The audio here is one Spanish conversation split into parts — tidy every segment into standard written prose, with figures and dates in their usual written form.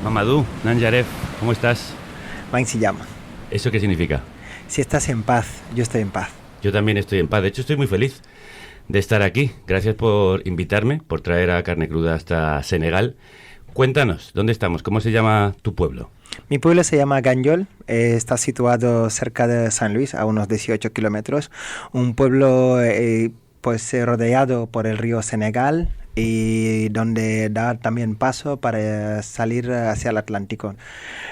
Mamadou Nanjaref, ¿cómo estás? Wang se llama. ¿Eso qué significa? Si estás en paz, yo estoy en paz. Yo también estoy en paz. De hecho, estoy muy feliz de estar aquí. Gracias por invitarme, por traer a Carne Cruda hasta Senegal. Cuéntanos, ¿dónde estamos? ¿Cómo se llama tu pueblo? Mi pueblo se llama Gandiol, está situado cerca de San Luis, a unos 18 kilómetros. Un pueblo rodeado por el río Senegal y donde da también paso para salir hacia el Atlántico.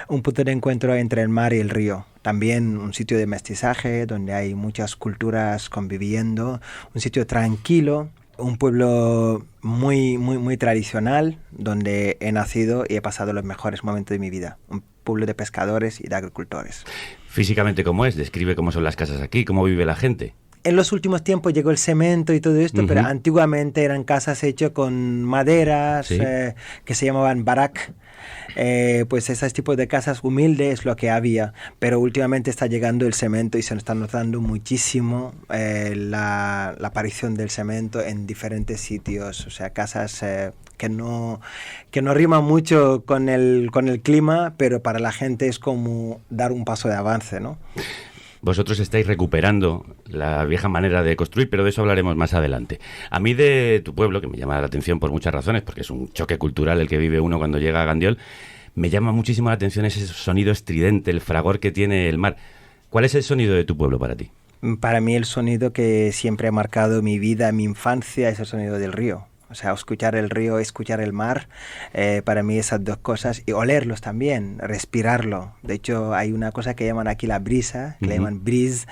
Un punto de encuentro entre el mar y el río. También un sitio de mestizaje donde hay muchas culturas conviviendo. Un sitio tranquilo. Un pueblo muy tradicional, donde he nacido y he pasado los mejores momentos de mi vida. Un pueblo de pescadores y de agricultores. Físicamente, ¿cómo es? Describe cómo son las casas aquí, cómo vive la gente. En los últimos tiempos llegó el cemento y todo esto, pero antiguamente eran casas hechas con maderas, Sí. Que se llamaban barak. Pues esos tipos de casas humildes es lo que había, pero últimamente está llegando el cemento y se nos está notando muchísimo la aparición del cemento en diferentes sitios, o sea, casas que no riman mucho con el clima, pero para la gente es como dar un paso de avance, ¿no? Vosotros estáis recuperando la vieja manera de construir, pero de eso hablaremos más adelante. A mí de tu pueblo, que me llama la atención por muchas razones, porque es un choque cultural el que vive uno cuando llega a Gandiol, me llama muchísimo la atención ese sonido estridente, el fragor que tiene el mar. ¿Cuál es el sonido de tu pueblo para ti? Para mí el sonido que siempre ha marcado mi vida, mi infancia, es el sonido del río. O sea, escuchar el río, escuchar el mar, para mí esas dos cosas, y olerlos también, respirarlo. De hecho, hay una cosa que llaman aquí la brisa, que le llaman brise,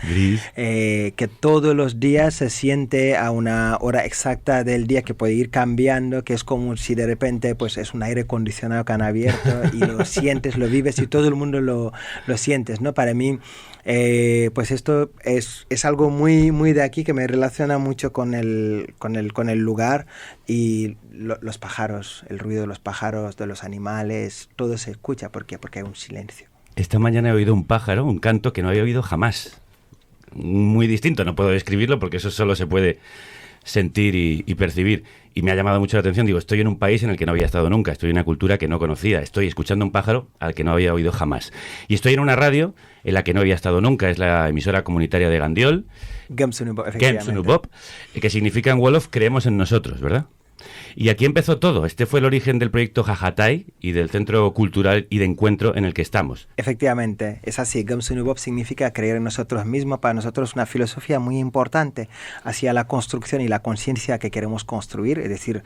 que todos los días se siente a una hora exacta del día, que puede ir cambiando, que es como si de repente pues es un aire acondicionado que han abierto y lo sientes, lo vives y todo el mundo lo sientes, ¿no? Para mí, pues esto es algo muy de aquí, que me relaciona mucho con el lugar. Y los pájaros, el ruido de los pájaros, de los animales, todo se escucha. ¿Por qué? Porque hay un silencio. Esta mañana he oído un pájaro, un canto que no había oído jamás. Muy distinto, no puedo describirlo porque eso solo se puede sentir y percibir. Y me ha llamado mucho la atención. Digo, estoy en un país en el que no había estado nunca, estoy en una cultura que no conocía, estoy escuchando un pájaro al que no había oído jamás. Y estoy en una radio en la que no había estado nunca, es la emisora comunitaria de Gandiol, Gemsunubop, efectivamente. Gemsunubop, que significa en wolof creemos en nosotros, ¿verdad? Y aquí empezó todo. Este fue el origen del proyecto Jajatay y del centro cultural y de encuentro en el que estamos. Efectivamente, es así. Gemsunubop significa creer en nosotros mismos. Para nosotros es una filosofía muy importante hacia la construcción y la conciencia que queremos construir, es decir,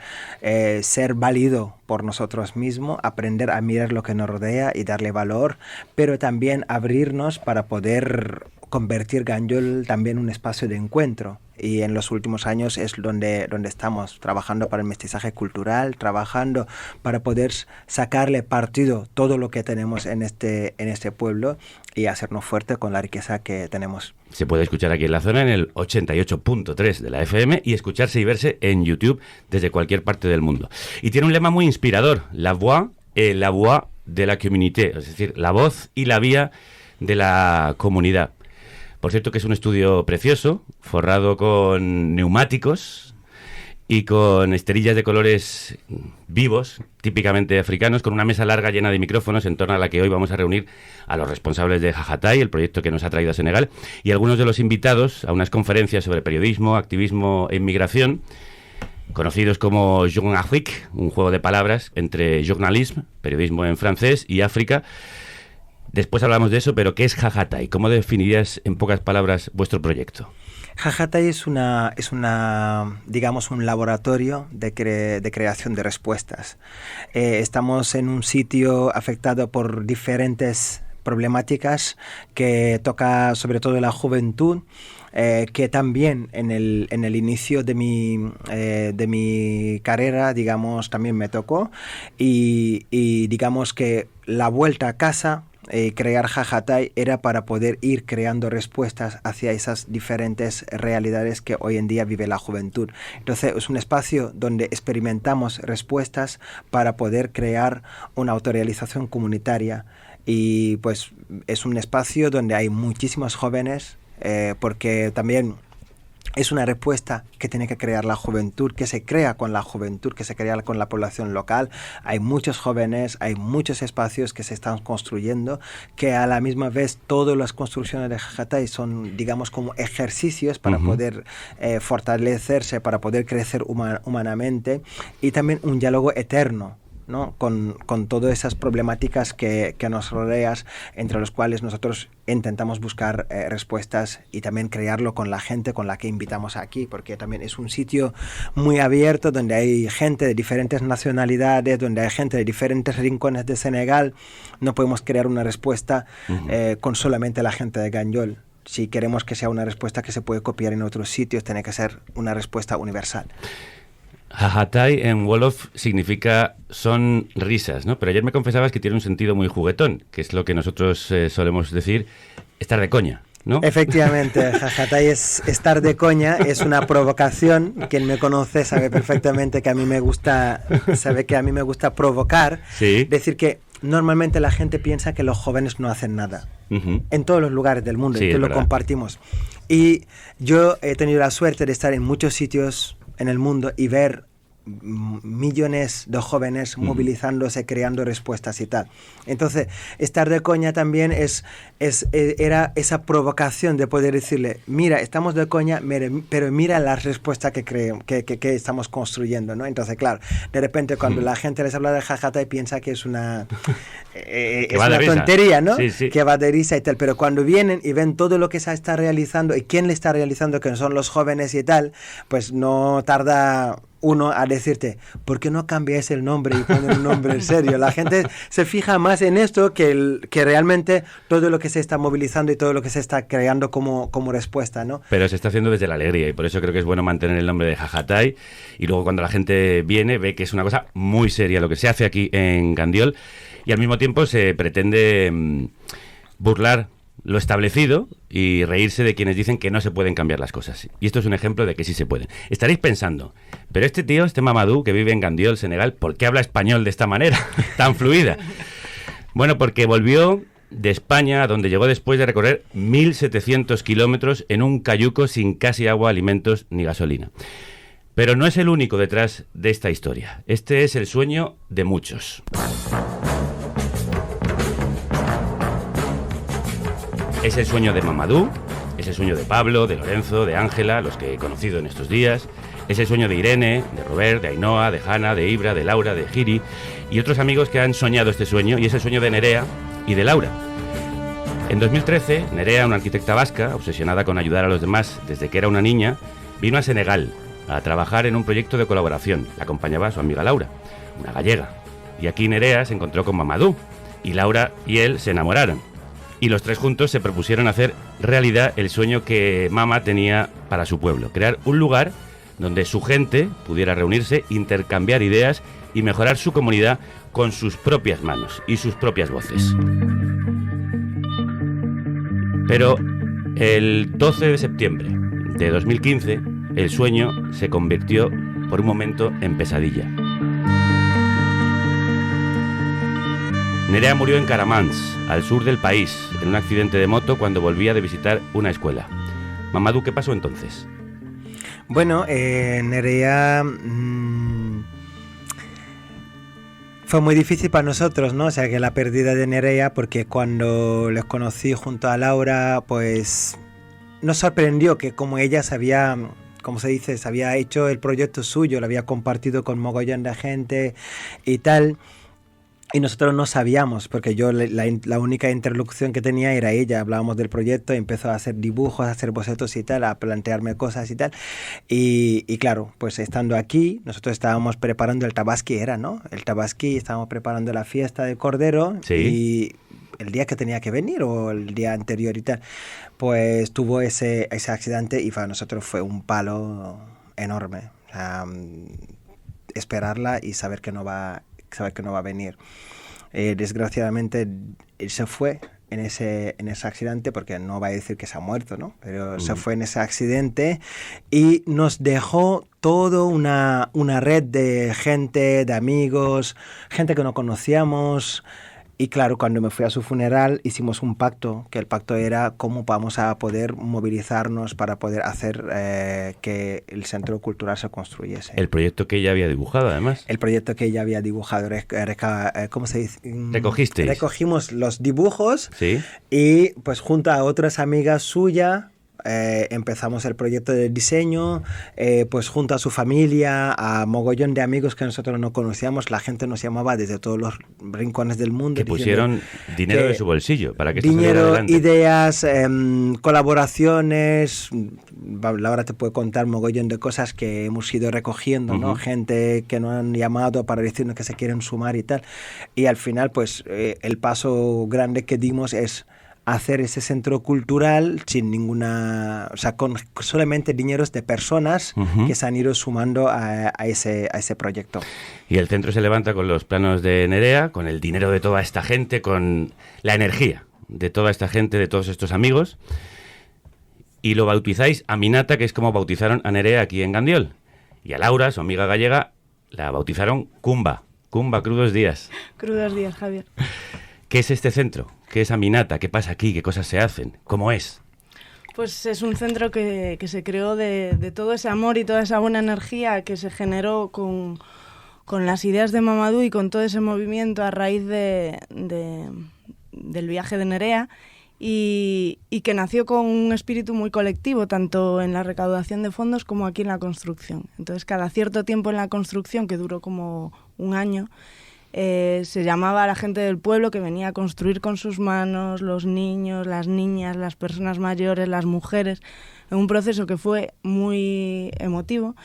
ser válido por nosotros mismos, aprender a mirar lo que nos rodea y darle valor, pero también abrirnos para poder convertir Gandiol también en un espacio de encuentro. Y en los últimos años es donde estamos trabajando para el mestizaje cultural, trabajando para poder sacarle partido todo lo que tenemos en este pueblo y hacernos fuerte con la riqueza que tenemos. Se puede escuchar aquí en la zona en el 88.3 de la FM y escucharse y verse en YouTube desde cualquier parte del mundo. Y tiene un lema muy inspirador, la voix et la voix de la communauté, es decir, la voz y la vía de la comunidad. Por cierto que es un estudio precioso, forrado con neumáticos y con esterillas de colores vivos, típicamente africanos, con una mesa larga llena de micrófonos en torno a la que hoy vamos a reunir a los responsables de Jajatay, el proyecto que nos ha traído a Senegal, y algunos de los invitados a unas conferencias sobre periodismo, activismo e inmigración, conocidos como Jeune Afrique, un juego de palabras entre journalisme, periodismo en francés, y África. Después hablamos de eso, pero ¿qué es Jajatay? ¿Cómo definirías en pocas palabras vuestro proyecto? Jajatay es digamos, un laboratorio de creación de respuestas. Estamos en un sitio afectado por diferentes problemáticas que toca sobre todo la juventud, que también en el inicio de mi carrera, digamos, también me tocó, y digamos que la vuelta a casa, crear Jajatay era para poder ir creando respuestas hacia esas diferentes realidades que hoy en día vive la juventud. Entonces es un espacio donde experimentamos respuestas para poder crear una autorrealización comunitaria, y pues es un espacio donde hay muchísimos jóvenes, porque también es una respuesta que tiene que crear la juventud, que se crea con la juventud, que se crea con la población local. Hay muchos jóvenes, hay muchos espacios que se están construyendo, que a la misma vez todas las construcciones de Jajatay son, digamos, como ejercicios para poder fortalecerse, para poder crecer humanamente, y también un diálogo eterno, ¿no? con todas esas problemáticas que nos rodean, entre los cuales nosotros intentamos buscar respuestas y también crearlo con la gente con la que invitamos aquí, porque también es un sitio muy abierto donde hay gente de diferentes nacionalidades, donde hay gente de diferentes rincones de Senegal. No podemos crear una respuesta con solamente la gente de Gandiol. Si queremos que sea una respuesta que se puede copiar en otros sitios, tiene que ser una respuesta universal. Jajatay en Wolof significa son risas, ¿no? Pero ayer me confesabas que tiene un sentido muy juguetón, que es lo que nosotros solemos decir, estar de coña, ¿no? Efectivamente, Jajatay es estar de coña, es una provocación. Quien me conoce sabe perfectamente que a mí me gusta, provocar. Sí. Decir que normalmente la gente piensa que los jóvenes no hacen nada. En todos los lugares del mundo, Sí, y lo compartimos. Y yo he tenido la suerte de estar en muchos sitios en el mundo y ver millones de jóvenes movilizándose, creando respuestas y tal. Entonces, estar de coña también era esa provocación de poder decirle, mira, estamos de coña, pero mira las respuestas que estamos construyendo, ¿no? Entonces, claro, de repente cuando la gente les habla de Jajatay piensa que es una tontería, ¿no? Sí. Que va de risa y tal, pero cuando vienen y ven todo lo que se está realizando y quién le está realizando, que son los jóvenes y tal, pues no tarda uno a decirte, ¿por qué no cambiáis el nombre y ponen un nombre en serio? La gente se fija más en esto que realmente todo lo que se está movilizando y todo lo que se está creando como respuesta, ¿no? Pero se está haciendo desde la alegría y por eso creo que es bueno mantener el nombre de Jajatay, y luego cuando la gente viene ve que es una cosa muy seria lo que se hace aquí en Gandiol, y al mismo tiempo se pretende burlar lo establecido y reírse de quienes dicen que no se pueden cambiar las cosas. Y esto es un ejemplo de que sí se pueden. Estaréis pensando, pero este tío, este Mamadou, que vive en Gandiol, Senegal, ¿por qué habla español de esta manera, tan fluida? Bueno, porque volvió de España, donde llegó después de recorrer 1.700 kilómetros en un cayuco sin casi agua, alimentos ni gasolina. Pero no es el único detrás de esta historia. Este es el sueño de muchos. Es el sueño de Mamadou, es el sueño de Pablo, de Lorenzo, de Ángela, los que he conocido en estos días. Es el sueño de Irene, de Robert, de Ainhoa, de Hanna, de Ibra, de Laura, de Giri y otros amigos que han soñado este sueño, y es el sueño de Nerea y de Laura. En 2013, Nerea, una arquitecta vasca, obsesionada con ayudar a los demás desde que era una niña, vino a Senegal a trabajar en un proyecto de colaboración. La acompañaba a su amiga Laura, una gallega. Y aquí Nerea se encontró con Mamadou, y Laura y él se enamoraron. Y los tres juntos se propusieron hacer realidad el sueño que Mama tenía para su pueblo, crear un lugar donde su gente pudiera reunirse, intercambiar ideas y mejorar su comunidad con sus propias manos y sus propias voces. Pero el 12 de septiembre de 2015, el sueño se convirtió por un momento en pesadilla. Nerea murió en Caramans, al sur del país, en un accidente de moto cuando volvía de visitar una escuela. Mamadou, ¿qué pasó entonces? Bueno, Nerea fue muy difícil para nosotros, ¿no? O sea, que la pérdida de Nerea, porque cuando les conocí junto a Laura, pues nos sorprendió que como ella se había, como se dice, se había hecho el proyecto suyo, lo había compartido con mogollón de gente y tal. Y nosotros no sabíamos, porque yo la única interlocución que tenía era ella. Hablábamos del proyecto, empezó a hacer dibujos, a hacer bocetos y tal, a plantearme cosas y tal. Y claro, pues estando aquí, nosotros estábamos preparando el tabaski, ¿no? El tabaski, estábamos preparando la fiesta del Cordero. Sí. Y el día que tenía que venir o el día anterior y tal, pues tuvo ese accidente y para nosotros fue un palo enorme. O sea, esperarla y saber que no va a venir. Desgraciadamente él se fue en ese accidente, porque no va a decir que se ha muerto, ¿no? Pero se fue en ese accidente y nos dejó toda una red de gente, de amigos, gente que no conocíamos, Y claro, cuando me fui a su funeral hicimos un pacto, que el pacto era cómo vamos a poder movilizarnos para poder hacer que el centro cultural se construyese. El proyecto que ella había dibujado, además. El proyecto que ella había dibujado, ¿cómo se dice? ¿Recogisteis? Recogimos los dibujos, ¿Sí? Y pues junto a otras amigas suyas empezamos el proyecto de diseño, pues junto a su familia, a mogollón de amigos que nosotros no conocíamos, la gente nos llamaba desde todos los rincones del mundo. Que pusieron dinero de su bolsillo para que esto saliera dinero, adelante. ideas, colaboraciones. Laura te puede contar mogollón de cosas que hemos ido recogiendo, ¿no? Gente que nos han llamado para decirnos que se quieren sumar y tal. Y al final, pues el paso grande que dimos es hacer ese centro cultural sin ninguna, o sea, con solamente dineros de personas que se han ido sumando a ese proyecto. Y el centro se levanta con los planos de Nerea, con el dinero de toda esta gente, con la energía de toda esta gente, de todos estos amigos, y lo bautizáis Aminata, que es como bautizaron a Nerea aquí en Gandiol. Y a Laura, su amiga gallega, la bautizaron Cumba. Cumba, crudos días. Crudos días, Javier. ¿Qué es este centro? ¿Qué es Aminata? ¿Qué pasa aquí? ¿Qué cosas se hacen? ¿Cómo es? Pues es un centro que se creó de todo ese amor y toda esa buena energía que se generó con las ideas de Mamadou y con todo ese movimiento a raíz del viaje de Nerea y que nació con un espíritu muy colectivo, tanto en la recaudación de fondos como aquí en la construcción. Entonces, cada cierto tiempo en la construcción, que duró como un año, se llamaba a la gente del pueblo que venía a construir con sus manos, los niños, las niñas, las personas mayores, las mujeres, en un proceso que fue muy emotivo.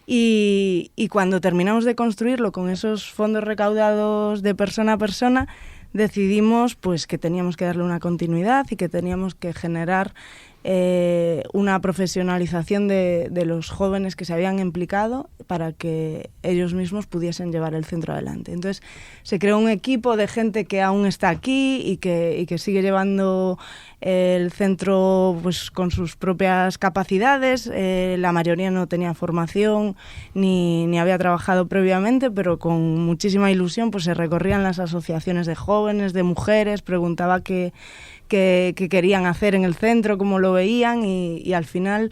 Y cuando terminamos de construirlo con esos fondos recaudados de persona a persona, decidimos pues que teníamos que darle una continuidad y que teníamos que generar una profesionalización de los jóvenes que se habían implicado para que ellos mismos pudiesen llevar el centro adelante. Entonces se creó un equipo de gente que aún está aquí y que sigue llevando el centro pues con sus propias capacidades. La mayoría no tenía formación ni había trabajado previamente, pero con muchísima ilusión pues se recorrían las asociaciones de jóvenes, de mujeres, preguntaba qué querían hacer en el centro, cómo lo veían y al final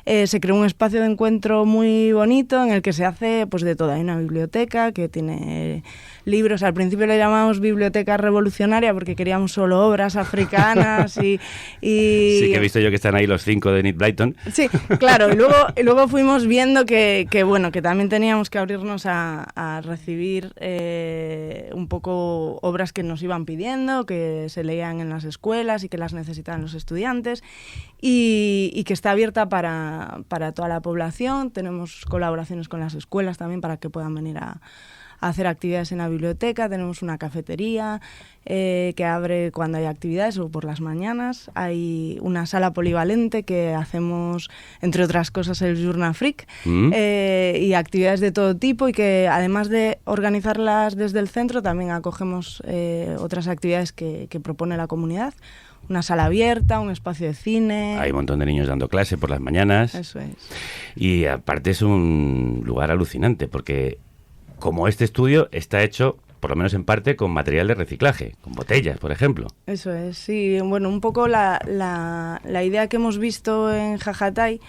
se creó un espacio de encuentro muy bonito en el que se hace pues de todo. Hay una biblioteca que tiene libros, al principio le llamamos biblioteca revolucionaria porque queríamos solo obras africanas y Sí, que he visto yo que están ahí los 5 de Nick Blyton. Sí, claro, y luego fuimos viendo que bueno, que también teníamos que abrirnos a recibir un poco obras que nos iban pidiendo, que se leían en las escuelas y que las necesitaban los estudiantes y que está abierta para toda la población. Tenemos colaboraciones con las escuelas también para que puedan venir a hacer actividades en la biblioteca. Tenemos una cafetería que abre cuando hay actividades o por las mañanas. Hay una sala polivalente que hacemos, entre otras cosas, el Journal Freak y actividades de todo tipo y que además de organizarlas desde el centro también acogemos otras actividades que propone la comunidad. Una sala abierta, un espacio de cine. Hay un montón de niños dando clase por las mañanas. Eso es. Y aparte es un lugar alucinante porque como este estudio está hecho, por lo menos en parte, con material de reciclaje, con botellas, por ejemplo. Eso es, sí. Bueno, un poco la idea que hemos visto en Jajatay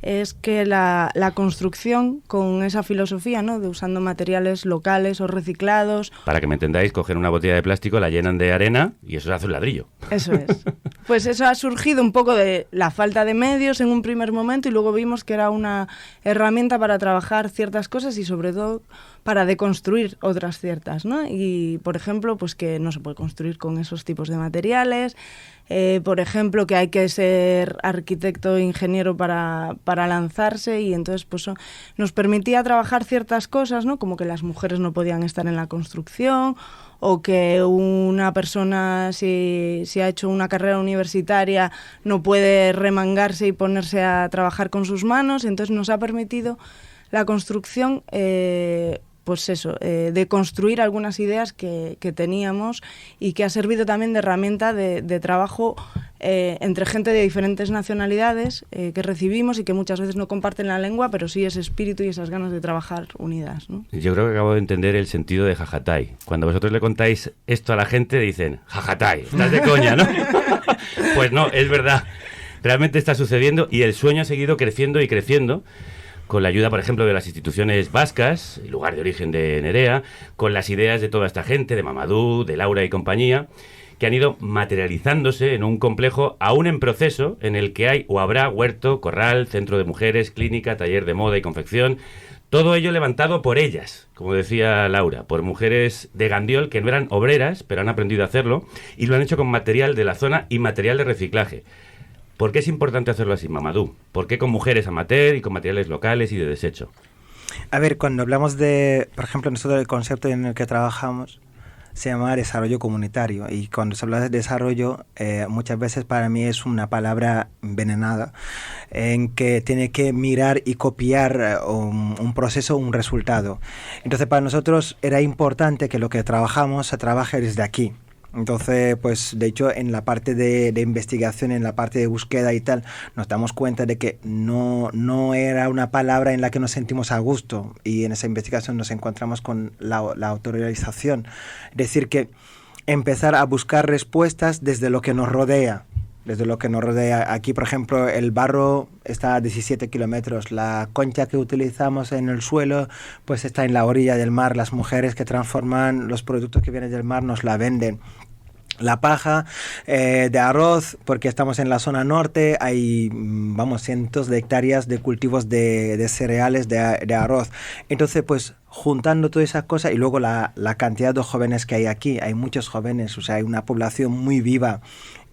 es que la construcción con esa filosofía, ¿no?, de usando materiales locales o reciclados. Para que me entendáis, cogen una botella de plástico, la llenan de arena y eso se hace un ladrillo. Eso es. Pues eso ha surgido un poco de la falta de medios en un primer momento y luego vimos que era una herramienta para trabajar ciertas cosas y sobre todo para deconstruir otras ciertas, ¿no? Y, por ejemplo, pues que no se puede construir con esos tipos de materiales, por ejemplo, que hay que ser arquitecto o ingeniero para lanzarse y entonces pues nos permitía trabajar ciertas cosas, ¿no? Como que las mujeres no podían estar en la construcción o que una persona si ha hecho una carrera universitaria no puede remangarse y ponerse a trabajar con sus manos. Entonces nos ha permitido la construcción pues eso, de construir algunas ideas que teníamos y que ha servido también de herramienta de trabajo entre gente de diferentes nacionalidades que recibimos y que muchas veces no comparten la lengua, pero sí ese espíritu y esas ganas de trabajar unidas, ¿no? Yo creo que acabo de entender el sentido de Jajatai. Cuando vosotros le contáis esto a la gente, dicen, Jajatai, estás de coña, ¿no? Pues no, es verdad. Realmente está sucediendo y el sueño ha seguido creciendo y creciendo, con la ayuda, por ejemplo, de las instituciones vascas, el lugar de origen de Nerea, con las ideas de toda esta gente, de Mamadou, de Laura y compañía, que han ido materializándose en un complejo aún en proceso, en el que hay o habrá huerto, corral, centro de mujeres, clínica, taller de moda y confección, todo ello levantado por ellas, como decía Laura, por mujeres de Gandiol que no eran obreras, pero han aprendido a hacerlo, y lo han hecho con material de la zona y material de reciclaje. ¿Por qué es importante hacerlo así, Mamadou? ¿Por qué con mujeres amateur y con materiales locales y de desecho? A ver, cuando hablamos de, por ejemplo, nosotros el concepto en el que trabajamos se llama desarrollo comunitario, y cuando se habla de desarrollo muchas veces para mí es una palabra envenenada en que tiene que mirar y copiar un proceso, un resultado. Entonces para nosotros era importante que lo que trabajamos se trabaje desde aquí. Entonces, pues de hecho en la parte de investigación, en la parte de búsqueda y tal, nos damos cuenta de que no era una palabra en la que nos sentimos a gusto, y en esa investigación nos encontramos con la autorrealización. Es decir, que empezar a buscar respuestas desde lo que nos rodea. Desde lo que nos rodea. Aquí, por ejemplo, el barro está a 17 kilómetros. La concha que utilizamos en el suelo pues está en la orilla del mar. Las mujeres que transforman los productos que vienen del mar nos la venden. La paja de arroz, porque estamos en la zona norte, hay cientos de hectáreas de cultivos de cereales, de arroz. Entonces, pues juntando todas esas cosas, y luego la cantidad de jóvenes que hay aquí, hay muchos jóvenes, o sea, hay una población muy viva.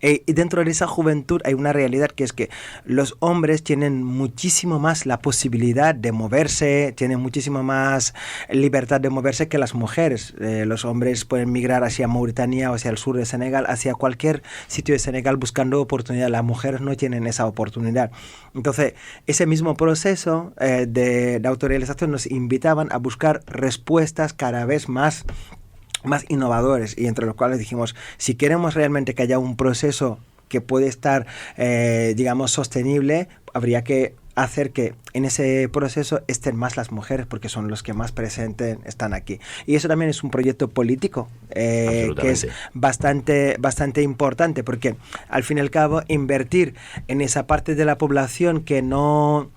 Y dentro de esa juventud hay una realidad, que es que los hombres tienen muchísimo más la posibilidad de moverse, tienen muchísimo más libertad de moverse que las mujeres. Los hombres pueden migrar hacia Mauritania o hacia el sur de Senegal, hacia cualquier sitio de Senegal buscando oportunidad. Las mujeres no tienen esa oportunidad. Entonces, ese mismo proceso de autorrealización nos invitaban a buscar respuestas cada vez más innovadores, y entre los cuales dijimos, si queremos realmente que haya un proceso que puede estar, sostenible, habría que hacer que en ese proceso estén más las mujeres, porque son los que más presentes están aquí. Y eso también es un proyecto político que es bastante importante, porque al fin y al cabo invertir en esa parte de la población que no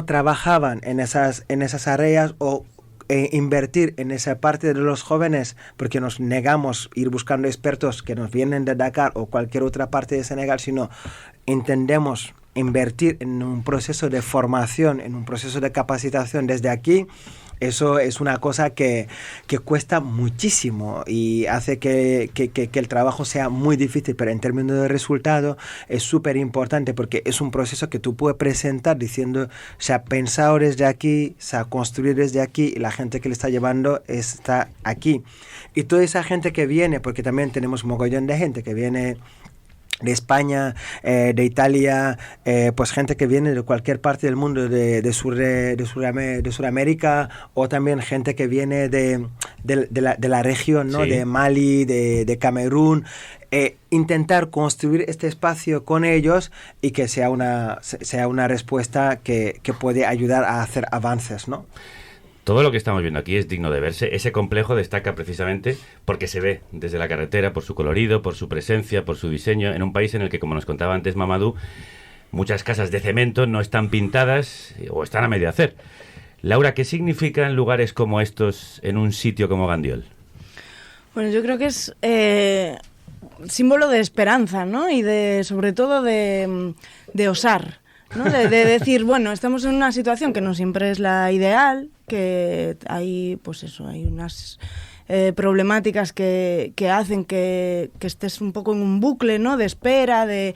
trabajaban en esas áreas, o invertir en esa parte de los jóvenes, porque nos negamos a ir buscando expertos que nos vienen de Dakar o cualquier otra parte de Senegal, sino entendemos invertir en un proceso de formación, en un proceso de capacitación desde aquí. Eso es una cosa que cuesta muchísimo y hace que el trabajo sea muy difícil, pero en términos de resultado es súper importante, porque es un proceso que tú puedes presentar diciendo se ha pensado desde aquí, se ha construido desde aquí, y la gente que le está llevando está aquí. Y toda esa gente que viene, porque también tenemos un mogollón de gente que viene de España, de Italia, pues gente que viene de cualquier parte del mundo, de Sudamérica, o también gente que viene de la región, ¿no? Sí. De Mali, de Camerún. Intentar construir este espacio con ellos y que sea una respuesta que puede ayudar a hacer avances, ¿no? Todo lo que estamos viendo aquí es digno de verse. Ese complejo destaca precisamente porque se ve desde la carretera, por su colorido, por su presencia, por su diseño, en un país en el que, como nos contaba antes Mamadou, muchas casas de cemento no están pintadas o están a medio hacer. Laura, ¿qué significan lugares como estos en un sitio como Gandiol? Bueno, yo creo que es símbolo de esperanza, ¿no? Y sobre todo de osar, ¿no? De decir, bueno, estamos en una situación que no siempre es la ideal, que hay, pues eso, hay unas problemáticas que hacen que estés un poco en un bucle, ¿no? De espera, de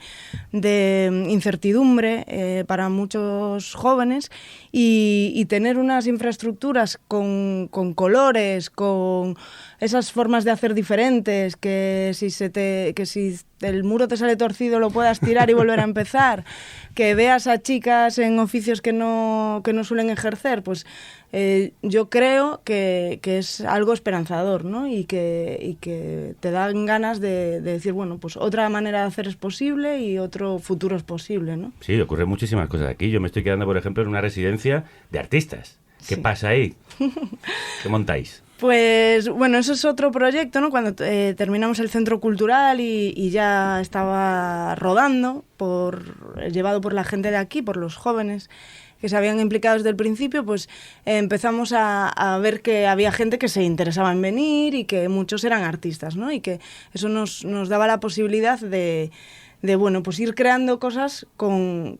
incertidumbre para muchos jóvenes, y tener unas infraestructuras con colores, con esas formas de hacer diferentes, que si el muro te sale torcido lo puedas tirar y volver a empezar, que veas a chicas en oficios que no suelen ejercer, pues yo creo que es algo esperanzador, ¿no? Y que te dan ganas de decir, bueno, pues otra manera de hacer es posible y otro futuro es posible, ¿no? Sí, ocurren muchísimas cosas aquí. Yo me estoy quedando, por ejemplo, en una residencia de artistas. ¿Qué pasa ahí? ¿Qué montáis? Pues bueno, eso es otro proyecto, ¿no? Cuando terminamos el centro cultural y ya estaba rodando, llevado por la gente de aquí, por los jóvenes que se habían implicado desde el principio, pues empezamos a ver que había gente que se interesaba en venir y que muchos eran artistas, ¿no? Y que eso nos daba la posibilidad de bueno, pues ir creando cosas con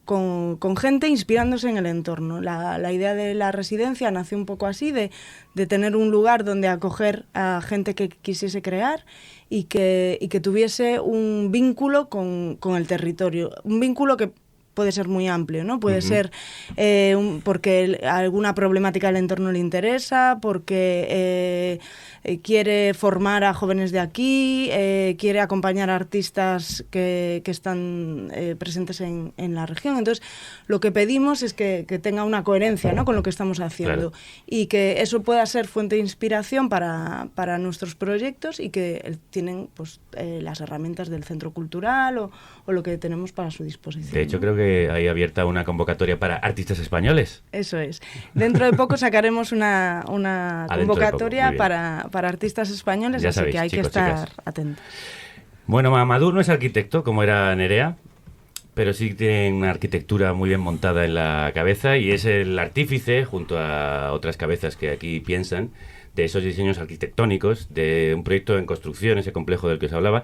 gente inspirándose en el entorno. La idea de la residencia nació un poco así, de tener un lugar donde acoger a gente que quisiese crear y que tuviese un vínculo con el territorio. Un vínculo que puede ser muy amplio, ¿no? Puede ser porque alguna problemática del entorno le interesa, porque quiere formar a jóvenes de aquí, quiere acompañar a artistas que están presentes en la región. Entonces, lo que pedimos es que tenga una coherencia, ¿no?, con lo que estamos haciendo, claro, y que eso pueda ser fuente de inspiración para nuestros proyectos y que tienen pues las herramientas del centro cultural o lo que tenemos para su disposición. De hecho, ¿no? Creo que hay abierta una convocatoria para artistas españoles. Eso es. Dentro de poco sacaremos una convocatoria para artistas españoles, ya sabéis, así que hay chicos, que estar atentos. Bueno, Mamadou no es arquitecto, como era Nerea, pero sí tiene una arquitectura muy bien montada en la cabeza y es el artífice, junto a otras cabezas que aquí piensan, de esos diseños arquitectónicos, de un proyecto en construcción, ese complejo del que os hablaba,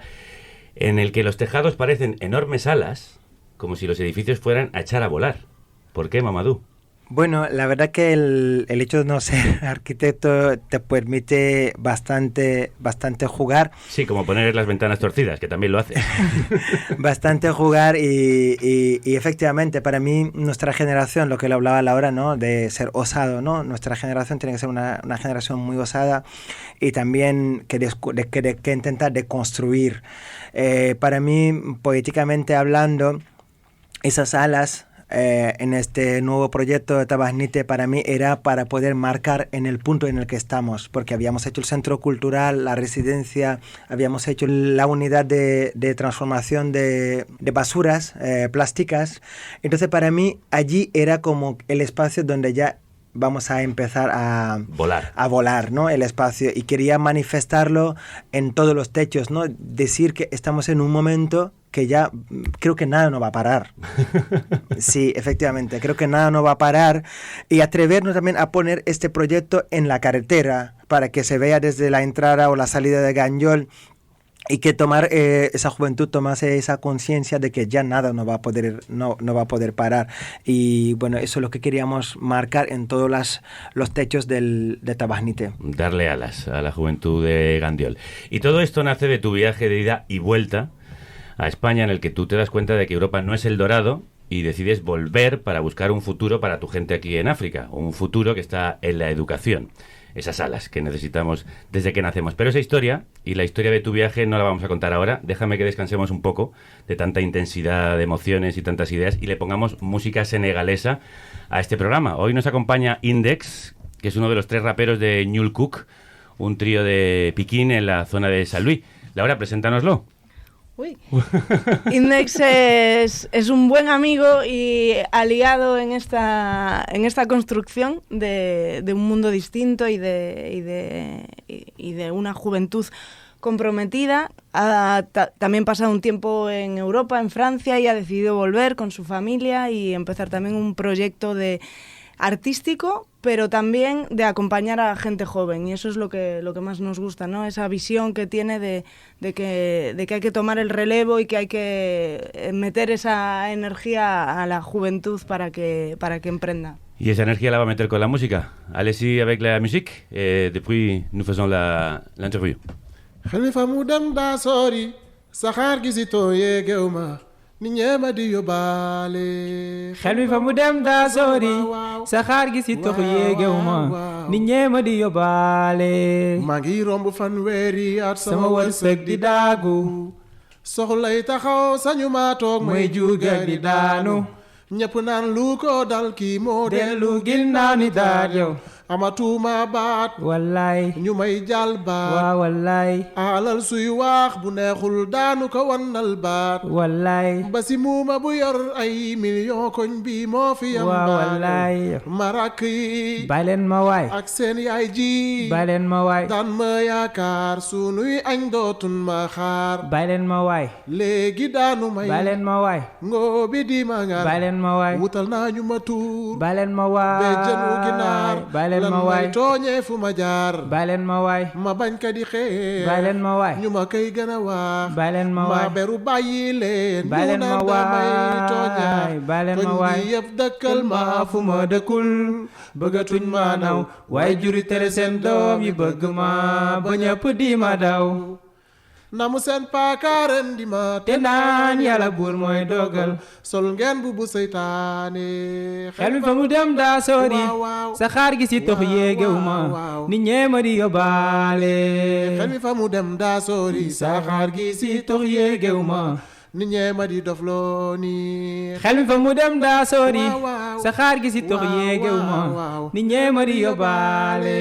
en el que los tejados parecen enormes alas, como si los edificios fueran a echar a volar. ¿Por qué, Mamadou? Bueno, la verdad que el hecho de no ser arquitecto te permite bastante jugar. Sí, como poner las ventanas torcidas, que también lo hace. Bastante jugar y efectivamente para mí nuestra generación, lo que le hablaba Laura, ¿no?, de ser osado, ¿no? Nuestra generación tiene que ser una generación muy osada y también que intentar deconstruir. Para mí, poéticamente hablando, esas alas en este nuevo proyecto de Tabagnite para mí era para poder marcar en el punto en el que estamos, porque habíamos hecho el centro cultural, la residencia, habíamos hecho la unidad de transformación de basuras plásticas. Entonces para mí allí era como el espacio donde ya vamos a empezar a volar, ¿no?, el espacio, y quería manifestarlo en todos los techos, ¿no?, decir que estamos en un momento que ya creo que nada nos va a parar. Sí, efectivamente, creo que nada nos va a parar, y atrevernos también a poner este proyecto en la carretera para que se vea desde la entrada o la salida de Ganyol, y que esa juventud tomase esa conciencia de que ya nada no va a poder parar. Y bueno, eso es lo que queríamos marcar en todos los techos de Tabagnite. Darle alas a la juventud de Gandiol. Y todo esto nace de tu viaje de ida y vuelta a España, en el que tú te das cuenta de que Europa no es el dorado y decides volver para buscar un futuro para tu gente aquí en África, un futuro que está en la educación. Esas alas que necesitamos desde que nacemos. Pero esa historia y la historia de tu viaje no la vamos a contar ahora. Déjame que descansemos un poco de tanta intensidad de emociones y tantas ideas y le pongamos música senegalesa a este programa. Hoy nos acompaña Index, que es uno de los 3 raperos de Ñuul Cook, un trío de Piquín en la zona de San Luis. Laura, preséntanoslo. Uy. Index es un buen amigo y aliado en esta construcción de un mundo distinto y de una juventud comprometida. Ha también pasado un tiempo en Europa, en Francia, y ha decidido volver con su familia y empezar también un proyecto artístico, pero también de acompañar a gente joven, y eso es lo que más nos gusta, ¿no? Esa visión que tiene de que hay que tomar el relevo y que hay que meter esa energía a la juventud para que emprenda. ¿Y esa energía la va a meter con la música? Allez-y avec la musique, et depuis nous faisons l'interview. Khalifa mudam da sori sakhar gisito yegewma ni ñeema di yóbbaale xel mi fa mu dem daa sori saxaar gi si toxu yéegew ma ni ñeema di yóbbaale maa ngi romb fanweeri at sama wërsëg di daagu soxlay taxaw sañu maa toog may juuga di daanu ñëpp naan lu ko dal kii moo dellu ginnaaw ni daat yow amatuma baat wallaay ñu may jàll baat waa wallaay alal suy wax bu neexul daanu ko wannal baat wallaay ba si muuma bu yor ay million koñ bi moo fi yam waa wallaay marak yi bàyyi leen ma waay ak seen yaay ji bàyyi leen ma waay daan ma yaakaar sunuy añ dootun ma xaar bàyyi leen ma waay léegi daanu may bàyyi leen ma waay ngoo bi di ma ngar bàyyi leen ma waay wutal naa ñu ma tuur bàyyi leen ma waay be jënu ginaar bàyyi leen ma lan waay may tooñee fu ma jaar bàyyi leen ma waay ma bañ ka di xeer bàyyi leen ma waay ñu ma koy gën a wax bàyyi leen ma waay ma beru bàyyi leen bàyyi leen ma waay tooñaar bàyyi leen ma waay koñ bi yëpp dëkkal ma fu ma dëkkul bëggatuñ ma naw waaye juri tere seen doom yi bëgg ma ba ñëpp di ma daw namu seen paakaaren di ma te naan yàlla buur mooy dogal sol ngeen bu seytaane xel mi fa mu dem daa sori waaw saxaar gi si tox yéegew ma ni ñeema di yóbbaale xel mi fa mu dem daa sori saxaar gi si tox yéegew ma ni ñeema di dofloo ni xel mi fa mu dem daa sori saxaar gi si tox yéegew ma ni ñeema di yóbbaale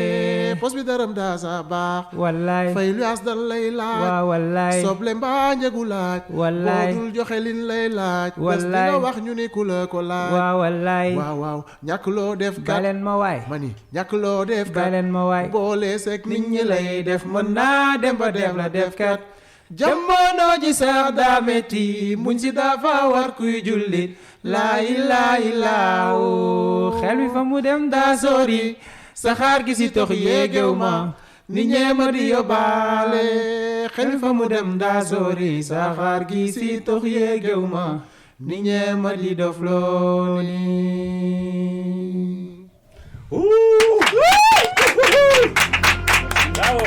pos bi dërëm daa sa baax wallaay fay luyaas dal lay laaj waaw wallaay soble mbaa njëgu laaj wallaay boo dul joxe lin lay laaj bés wallaay dina wax ñu ni ku la ko laaj waaw wallaay waaw ñàkk loo def bàyyi kat leen ma waay mani ñàkk loo def bàyyi kat leen ma waay boole seeg nit ñi lay def mën naa dem ba def la def kat jamono ji sax daa metti muñ si dafa war kuy jullit laa ilaaha illallaah xel mi fa mu dem daa sori saxaar gi si tox yéegew ma ni ñeema di yóbbaale xel mi fa mu dem daa sori saxaar gi si tox yéegew ma ni ñeema di dofloo ni Bravo.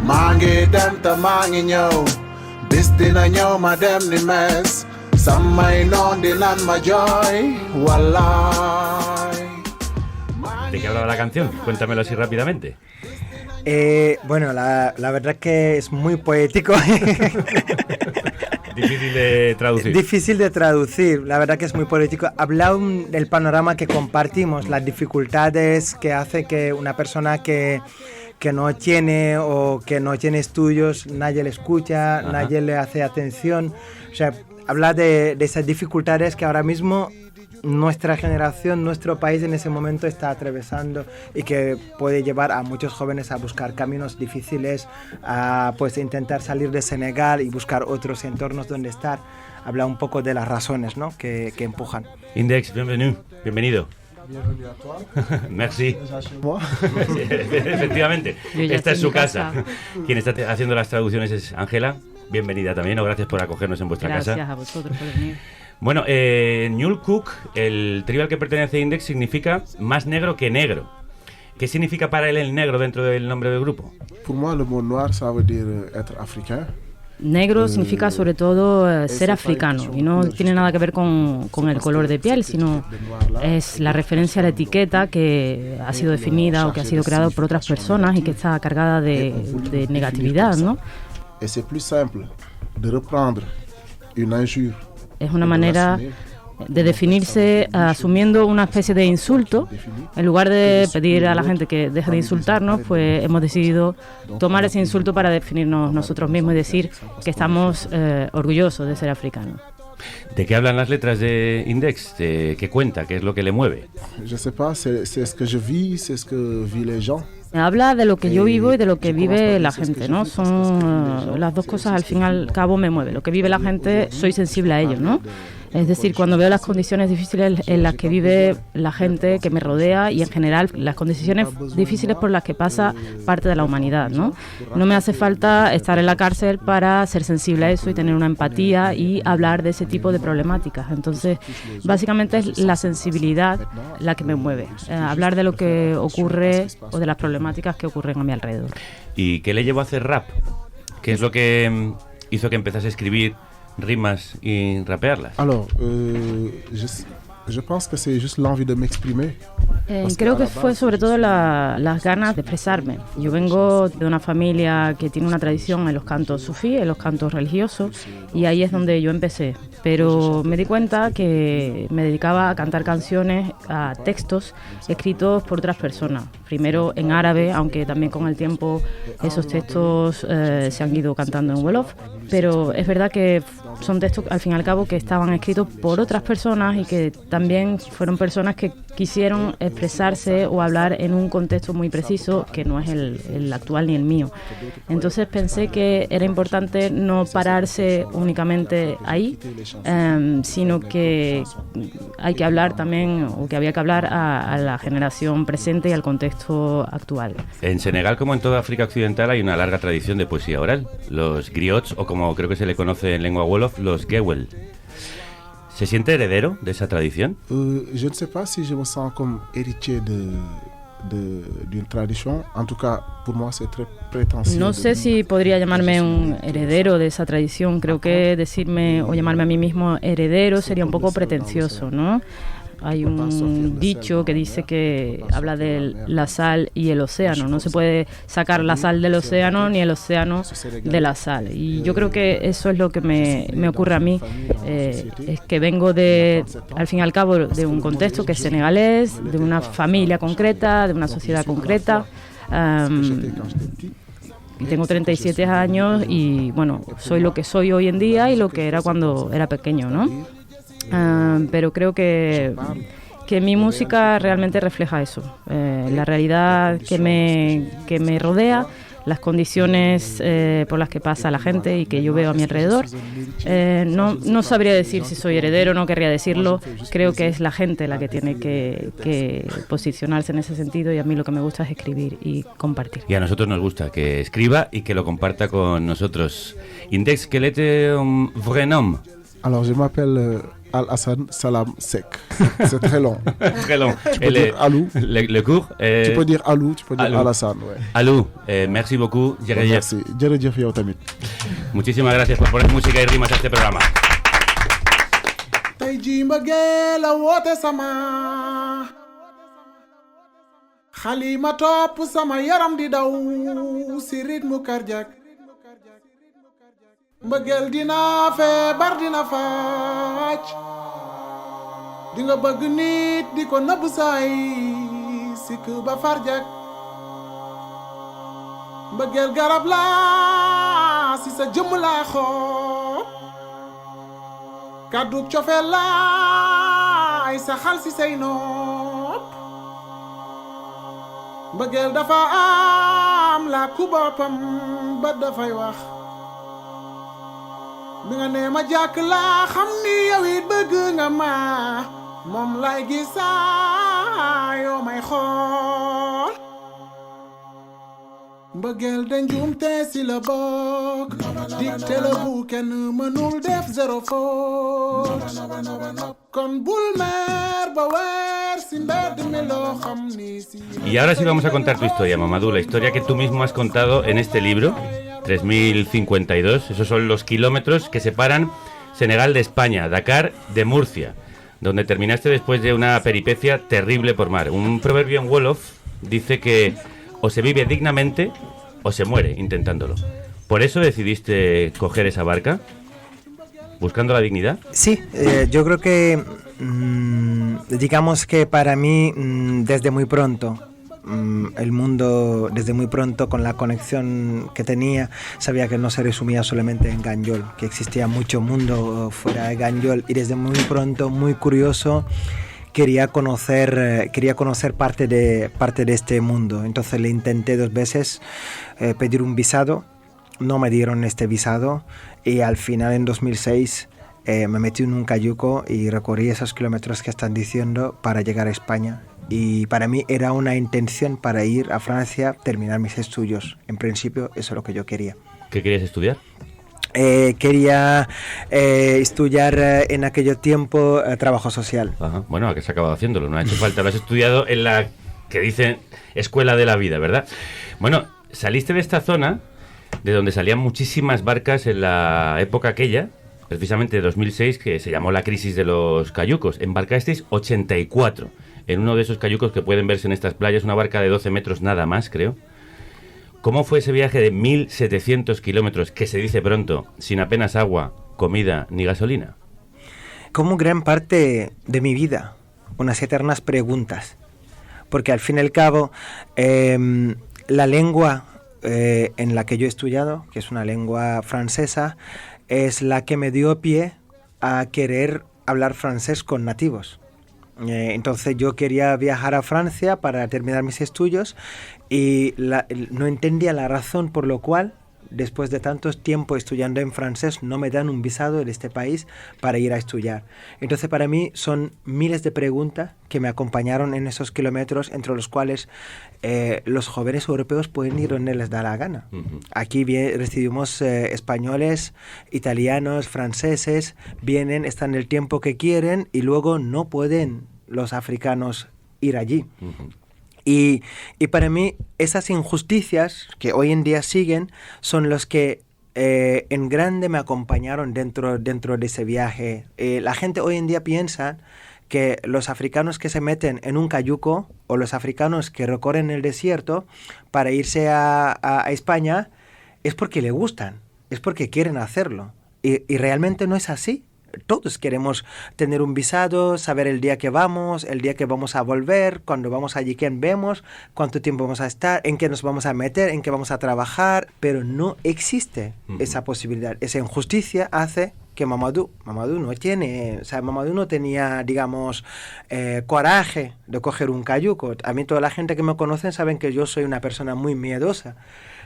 maa ngi dem te maa ngi ñëw bis dina ñëw ma dem ni mes samay noon di naan ma jooy wallaay. ¿De qué hablaba la canción? Cuéntamelo así rápidamente. Bueno, la verdad que es muy poético. Difícil de traducir. Difícil de traducir, la verdad que es muy poético. Habla del panorama que compartimos, las dificultades que hace que una persona que no tiene o que no tiene estudios, nadie le escucha, Ajá. nadie le hace atención. O sea, habla de esas dificultades que ahora mismo nuestra generación, nuestro país en ese momento está atravesando y que puede llevar a muchos jóvenes a buscar caminos difíciles, a pues intentar salir de Senegal y buscar otros entornos donde estar. Habla un poco de las razones, ¿no?, que empujan. Index, bienvenido. Bienvenue a toi. Merci. Moi. Efectivamente, Yo ya esta estoy es en su mi casa. casa. Quien está haciendo las traducciones es Ángela. Bienvenida también, o gracias por acogernos en vuestra Gracias casa. a vosotros por venir. Bueno, Ñul Cook, el trío al que pertenece Index, significa más negro que negro. ¿Qué significa para él el negro dentro del nombre del grupo? Pour moi, le mot noir, ça veut dire être africain. Negro significa sobre todo ser africano y no tiene nada que ver con el color de piel, sino es la referencia a la etiqueta que ha sido definida o que ha sido creada por otras personas y que está cargada de negatividad, ¿no? Et c'est plus simple de reprendre une injure. Es una manera de definirse asumiendo una especie de insulto. En lugar de pedir a la gente que deje de insultarnos, pues hemos decidido tomar ese insulto para definirnos nosotros mismos y decir que estamos orgullosos de ser africanos. ¿De qué hablan las letras de Index? ¿Qué cuenta? ¿Qué es lo que le mueve? Je sais pas, c'est ce que je vis, c'est ce que vivent les gens. Habla de lo que yo vivo y de lo que vive la gente, ¿no? Son las dos cosas, al fin y al cabo, me mueven. Lo que vive la gente, soy sensible a ello, ¿no? Es decir, cuando veo las condiciones difíciles en las que vive la gente que me rodea y en general las condiciones difíciles por las que pasa parte de la humanidad, ¿no? No me hace falta estar en la cárcel para ser sensible a eso y tener una empatía y hablar de ese tipo de problemáticas. Entonces, básicamente es la sensibilidad la que me mueve, hablar de lo que ocurre o de las problemáticas que ocurren a mi alrededor. ¿Y qué le llevó a hacer rap? ¿Qué es lo que hizo que empezase a escribir rimas y rapearlas? Alors, je pense que c'est juste l'envie de m'exprimer. Creo que fue sobre todo las ganas de expresarme. Yo vengo de una familia que tiene una tradición en los cantos sufí, en los cantos religiosos, y ahí es donde yo empecé. Pero me di cuenta que me dedicaba a cantar canciones, a textos escritos por otras personas. Primero en árabe, aunque también con el tiempo esos textos se han ido cantando en Wolof. Pero es verdad que son textos, al fin y al cabo, que estaban escritos por otras personas y que también fueron personas que quisieron expresarse o hablar en un contexto muy preciso, que no es el actual ni el mío. Entonces pensé que era importante no pararse únicamente ahí, sino que hay que hablar también, o que había que hablar a la generación presente y al contexto actual. En Senegal, como en toda África Occidental, hay una larga tradición de poesía oral. Los griots, o como creo que se le conoce en lengua wolof, los gewel. ¿Se siente heredero de esa tradición? Je ne sais pas si je me sens comme héritier d'une tradition. En tout cas, pour moi, c'est très prétentieux. No sé si podría llamarme un heredero de esa tradición. Creo que decirme o llamarme a mí mismo heredero sería un poco pretencioso, ¿no? Hay un dicho que dice que habla de la sal y el océano. No se puede sacar la sal del océano ni el océano de la sal. Y yo creo que eso es lo que me ocurre a mí. Es que vengo al fin y al cabo, de un contexto que es senegalés, de una familia concreta, de una sociedad concreta. Y tengo 37 años y, bueno, soy lo que soy hoy en día y lo que era cuando era pequeño, ¿no? Pero creo que mi música realmente refleja eso, la realidad que me rodea, las condiciones por las que pasa la gente y que yo veo a mi alrededor. No sabría decir si soy heredero, no querría decirlo. Creo que es la gente la que tiene que posicionarse en ese sentido, y a mí lo que me gusta es escribir y compartir. Y a nosotros nos gusta que escriba y que lo comparta con nosotros. Index, quel est ton vrai nom? Alors, je m'appelle Al-Hassan Salam Sek. C'est très long. Très long. Tu peux dire Alou. Le cours Tu peux dire Alou, tu peux dire Al-Hassan. Ouais. Alou, merci beaucoup. Merci. Jërëjëf yow tamit. Muchísimas gracias por poner música y rimas a este programa. Tey jii mbëggeel la woote sama xalima topp sama yaram di daw si rythme cardiaque. Mbëggeel dina feebar dina faaj di nga bëgg nit di ko nëbb saay sikk ba farjak. Mbëggeel garab la si sa jëmm laa xool kàddu cofeel la ay sa xal si say nopp. Mbëggeel dafa am la ku boppam ba dafay wax bi nga nee ma jàkk laa xam ni yow it bëgg nga ma moom lay gis saa yoo may xool. Mbëggeel de njuumte si la bokk dicté la bu kenn mënul def zéro faute kon bul mer ba weer si mbedd mi loo xam ni si. Y ahora sí vamos a contar tu historia, Mamadou, la historia que tú mismo has contado en este libro. 3.052, esos son los kilómetros que separan Senegal de España, Dakar de Murcia, donde terminaste después de una peripecia terrible por mar. Un proverbio en wolof dice que o se vive dignamente o se muere intentándolo. ¿Por eso decidiste coger esa barca? ¿Buscando la dignidad? Sí, yo creo que digamos que para mí desde muy pronto el mundo, desde muy pronto, con la conexión que tenía, sabía que no se resumía solamente en Ganjol, que existía mucho mundo fuera de Ganjol, y desde muy pronto, muy curioso, quería conocer parte de este mundo. Entonces le intenté 2 veces pedir un visado, no me dieron este visado, y al final en 2006 me metí en un cayuco y recorrí esos kilómetros que están diciendo para llegar a España. Y para mí era una intención para ir a Francia, terminar mis estudios. En principio, eso es lo que yo quería. ¿Qué querías estudiar? Quería estudiar en aquel tiempo trabajo social. Ajá. Bueno, ¿a qué has acabado haciéndolo? No ha hecho falta. Lo has estudiado en la que dicen Escuela de la Vida, ¿verdad? Bueno, saliste de esta zona de donde salían muchísimas barcas en la época aquella, precisamente de 2006, que se llamó la crisis de los cayucos. Embarcasteis 84 en uno de esos cayucos que pueden verse en estas playas, una barca de 12 metros nada más, creo. ¿Cómo fue ese viaje de 1.700 kilómetros, que se dice pronto, sin apenas agua, comida ni gasolina? Como gran parte de mi vida, unas eternas preguntas. Porque al fin y al cabo, la lengua en la que yo he estudiado, que es una lengua francesa, es la que me dio pie a querer hablar francés con nativos. Entonces yo quería viajar a Francia para terminar mis estudios y no entendía la razón por lo cual, después de tanto tiempo estudiando en francés, no me dan un visado en este país para ir a estudiar. Entonces para mí son miles de preguntas que me acompañaron en esos kilómetros, entre los cuales los jóvenes europeos pueden ir donde les da la gana. Aquí recibimos españoles, italianos, franceses, vienen, están el tiempo que quieren y luego no pueden los africanos ir allí. Y para mí esas injusticias que hoy en día siguen son los que en grande me acompañaron dentro de ese viaje. La gente hoy en día piensa que los africanos que se meten en un cayuco o los africanos que recorren el desierto para irse a España es porque le gustan, es porque quieren hacerlo. Y realmente no es así. Todos queremos tener un visado, saber el día que vamos a volver, cuando vamos allí quién vemos, cuánto tiempo vamos a estar, en qué nos vamos a meter, en qué vamos a trabajar, pero no existe esa posibilidad. Esa injusticia hace que Mamadou no tenía, digamos, coraje de coger un cayuco. A mí toda la gente que me conocen saben que yo soy una persona muy miedosa,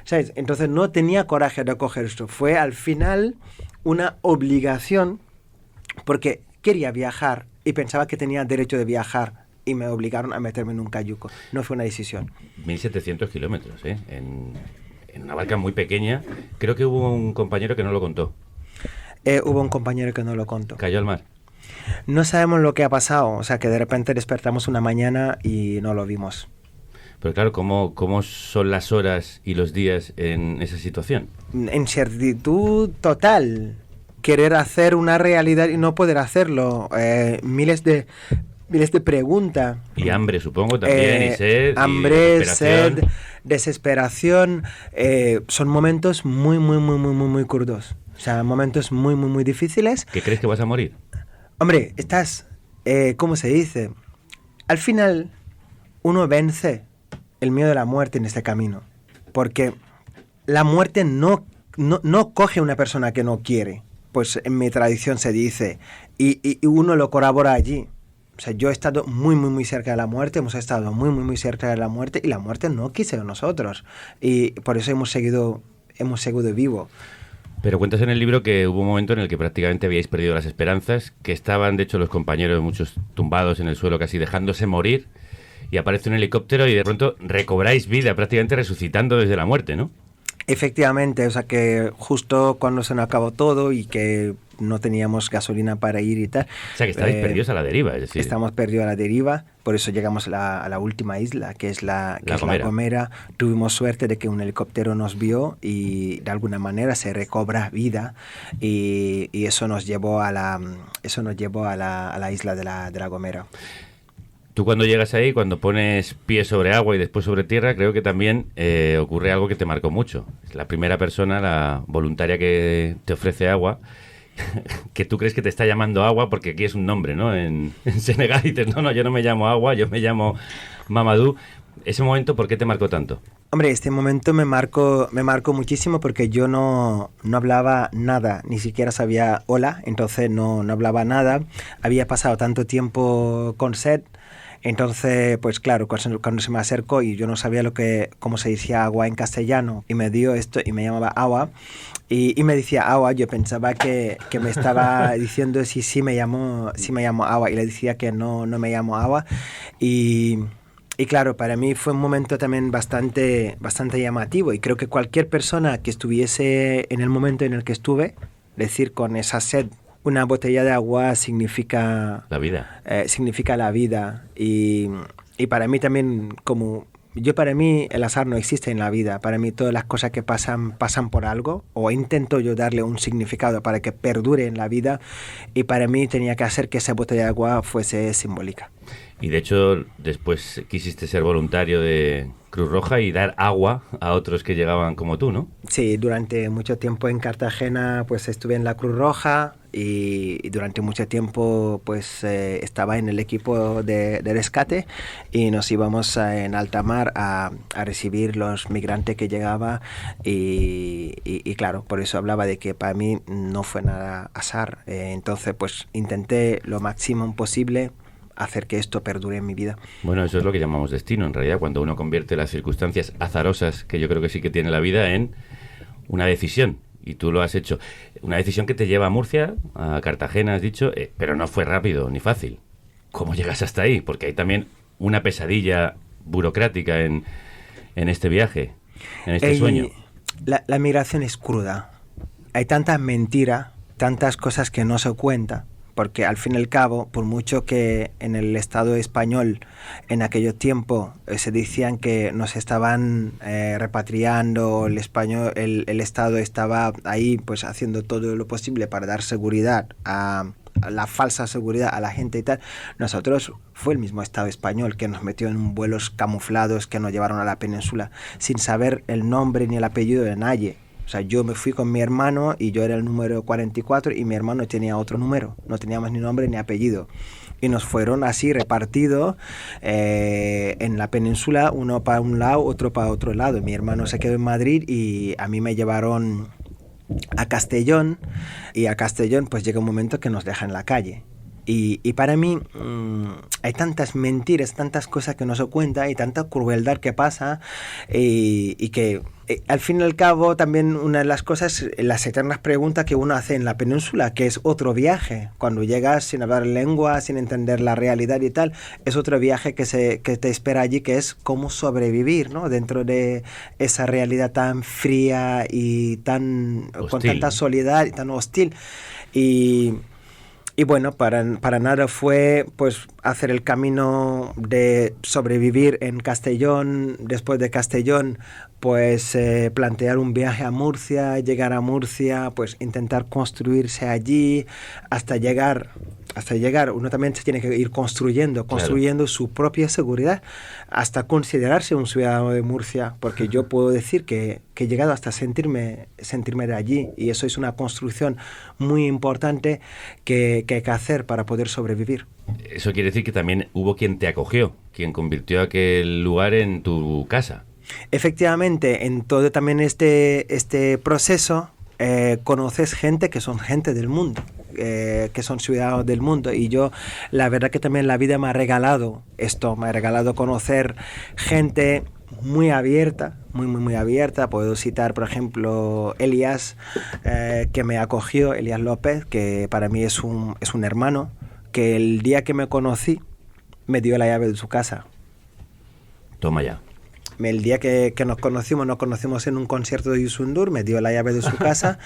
¿sabes? Entonces no tenía coraje de coger esto. Fue al final una obligación porque quería viajar y pensaba que tenía derecho de viajar y me obligaron a meterme en un cayuco. No fue una decisión. 1.700 kilómetros, en una barca muy pequeña. Creo que hubo un compañero que no lo contó. Hubo un compañero que no lo contó. ¿Cayó al mar? No sabemos lo que ha pasado. O sea, que de repente despertamos una mañana y no lo vimos. Pero claro, ¿cómo son las horas y los días en esa situación? Incertidumbre total. Querer hacer una realidad y no poder hacerlo. Miles de preguntas. Y hambre, supongo, también, y sed. Hambre, sed, desesperación. Son momentos muy crudos. O sea, momentos muy difíciles. ¿Qué crees que vas a morir? Hombre, estás, ¿cómo se dice? Al final, uno vence el miedo de la muerte en este camino. Porque la muerte no coge a una persona que no quiere. Pues en mi tradición se dice, y uno lo corrobora allí. O sea, yo he estado muy cerca de la muerte, hemos estado muy cerca de la muerte, y la muerte no quiso de nosotros. Y por eso hemos seguido vivo. Pero cuentas en el libro que hubo un momento en el que prácticamente habíais perdido las esperanzas, que estaban, de hecho, los compañeros, muchos tumbados en el suelo, casi dejándose morir, y aparece un helicóptero y de pronto recobráis vida, prácticamente resucitando desde la muerte, ¿no? Efectivamente, o sea que justo cuando se nos acabó todo y que no teníamos gasolina para ir y tal. O sea que estáis perdidos a la deriva, es decir. Estamos perdidos a la deriva, por eso llegamos a la última isla, que es La Gomera. Tuvimos suerte de que un helicóptero nos vio y de alguna manera se recobra vida y eso nos llevó a la isla de La Gomera. Tú cuando llegas ahí, cuando pones pie sobre agua y después sobre tierra, creo que también ocurre algo que te marcó mucho. La primera persona, la voluntaria que te ofrece agua, que tú crees que te está llamando agua porque aquí es un nombre, ¿no? En Senegal dices, no, yo no me llamo agua, yo me llamo Mamadou. ¿Ese momento por qué te marcó tanto? Hombre, este momento me marcó muchísimo porque yo no hablaba nada, ni siquiera sabía hola, entonces no hablaba nada. Había pasado tanto tiempo con sed. Entonces, pues claro, cuando se me acercó y yo no sabía cómo se decía agua en castellano, y me dio esto y me llamaba agua, y me decía agua, yo pensaba que me estaba diciendo si me llamo agua, y le decía que no me llamo agua, y claro, para mí fue un momento también bastante llamativo, y creo que cualquier persona que estuviese en el momento en el que estuve, decir, con esa sed, una botella de agua significa la vida. Significa la vida. Y para mí también, para mí el azar no existe en la vida. Para mí todas las cosas que pasan por algo, o intento yo darle un significado para que perdure en la vida, y para mí tenía que hacer que esa botella de agua fuese simbólica. Y de hecho, después quisiste ser voluntario de Cruz Roja y dar agua a otros que llegaban como tú, ¿no? Sí, durante mucho tiempo en Cartagena pues estuve en la Cruz Roja, y durante mucho tiempo pues estaba en el equipo de rescate, y nos íbamos en alta mar a recibir los migrantes que llegaban, y claro, por eso hablaba de que para mí no fue nada azar. Entonces pues intenté lo máximo posible hacer que esto perdure en mi vida. Bueno, eso es lo que llamamos destino, en realidad, cuando uno convierte las circunstancias azarosas, que yo creo que sí que tiene la vida, en una decisión, y tú lo has hecho. Una decisión que te lleva a Murcia, a Cartagena, has dicho, pero no fue rápido ni fácil. ¿Cómo llegas hasta ahí? Porque hay también una pesadilla burocrática en este viaje, en este sueño. La migración es cruda. Hay tantas mentiras, tantas cosas que no se cuentan, porque al fin y al cabo, por mucho que en el Estado español en aquellos tiempos se decían que nos estaban repatriando, el Estado estaba ahí pues haciendo todo lo posible para dar seguridad a la falsa seguridad a la gente y tal, nosotros fue el mismo Estado español que nos metió en vuelos camuflados que nos llevaron a la península sin saber el nombre ni el apellido de nadie. O sea, yo me fui con mi hermano y yo era el número 44 y mi hermano tenía otro número. No teníamos ni nombre ni apellido. Y nos fueron así repartidos en la península, uno para un lado, otro para otro lado. Mi hermano se quedó en Madrid y a mí me llevaron a Castellón. Y a Castellón pues llega un momento que nos dejan en la calle. Y para mí hay tantas mentiras, tantas cosas que no se cuentan y tanta crueldad que pasa y que al fin y al cabo también una de las cosas, las eternas preguntas que uno hace en la península, que es otro viaje. Cuando llegas sin hablar lengua, sin entender la realidad y tal, es otro viaje que te espera allí, que es cómo sobrevivir, ¿no? Dentro de esa realidad tan fría y tan hostil, con tanta soledad y tan hostil. Y bueno, para nada fue pues hacer el camino de sobrevivir en Castellón, después de Castellón pues plantear un viaje a Murcia, llegar a Murcia, pues intentar construirse allí hasta llegar, uno también se tiene que ir construyendo claro, su propia seguridad, hasta considerarse un ciudadano de Murcia, porque yo puedo decir que he llegado hasta sentirme de allí, y eso es una construcción muy importante que hay que hacer para poder sobrevivir. Eso quiere decir que también hubo quien te acogió, quien convirtió aquel lugar en tu casa. Efectivamente, en todo también este proceso conoces gente que son gente del mundo, que son ciudadanos del mundo, y yo la verdad que también la vida me ha regalado esto, me ha regalado conocer gente muy abierta, muy abierta. Puedo citar por ejemplo Elías, que me acogió, Elías López, que para mí es un hermano, que el día que me conocí me dio la llave de su casa. Toma ya. El día que nos conocimos en un concierto de Yusundur, me dio la llave de su casa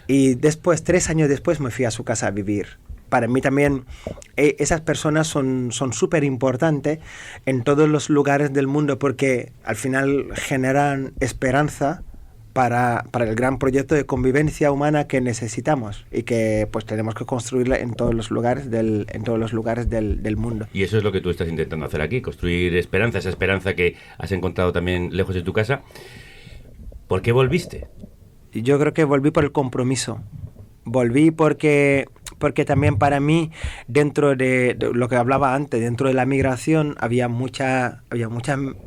y después, 3 años después, me fui a su casa a vivir. Para mí también esas personas son súper importantes en todos los lugares del mundo, porque al final generan esperanza para el gran proyecto de convivencia humana que necesitamos y que pues tenemos que construirla en todos los lugares del mundo. Y eso es lo que tú estás intentando hacer aquí, construir esperanza, esa esperanza que has encontrado también lejos de tu casa. ¿Por qué volviste? Yo creo que volví por el compromiso. Volví porque también para mí, dentro de lo que hablaba antes, dentro de la migración había muchas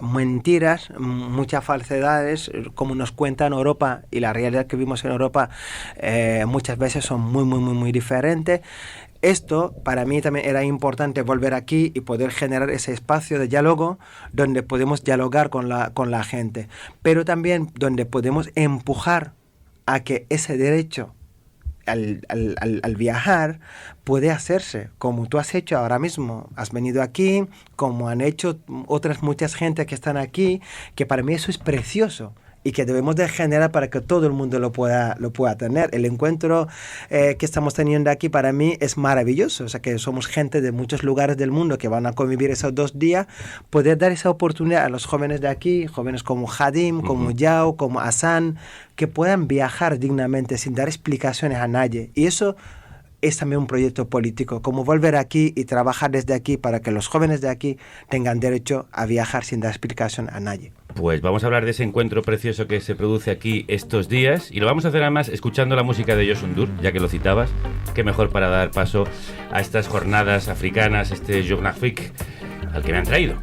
mentiras, muchas falsedades, como nos cuentan Europa, y la realidad que vimos en Europa muchas veces son muy diferentes. Esto para mí también era importante volver aquí y poder generar ese espacio de diálogo donde podemos dialogar con la gente, pero también donde podemos empujar a que ese derecho al viajar puede hacerse, como tú has hecho ahora mismo. Has venido aquí, como han hecho otras muchas gente que están aquí, que para mí eso es precioso y que debemos de generar para que todo el mundo lo pueda tener. El encuentro que estamos teniendo aquí para mí es maravilloso, o sea que somos gente de muchos lugares del mundo que van a convivir esos 2 días, poder dar esa oportunidad a los jóvenes de aquí, jóvenes como Hadim, como Yao, como Hassan, que puedan viajar dignamente sin dar explicaciones a nadie. Y eso es también un proyecto político, como volver aquí y trabajar desde aquí para que los jóvenes de aquí tengan derecho a viajar sin dar explicación a nadie. Pues vamos a hablar de ese encuentro precioso que se produce aquí estos días y lo vamos a hacer además escuchando la música de Youssou N'Dour, ya que lo citabas. Qué mejor para dar paso a estas jornadas africanas, este Jour d'Afrique al que me han traído.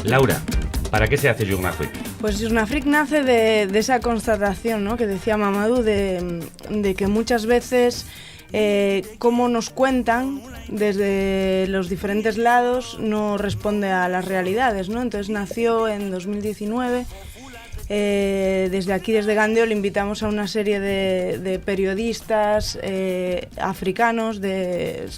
Laura, ¿para qué se hace Jour d'Afrique? Pues Jour d'Afrique nace de esa constatación, ¿no?, que decía Mamadou, de que muchas veces cómo nos cuentan desde los diferentes lados no responde a las realidades, ¿no? Entonces nació en 2019. Desde aquí, desde Gandeol, invitamos a una serie de periodistas africanos,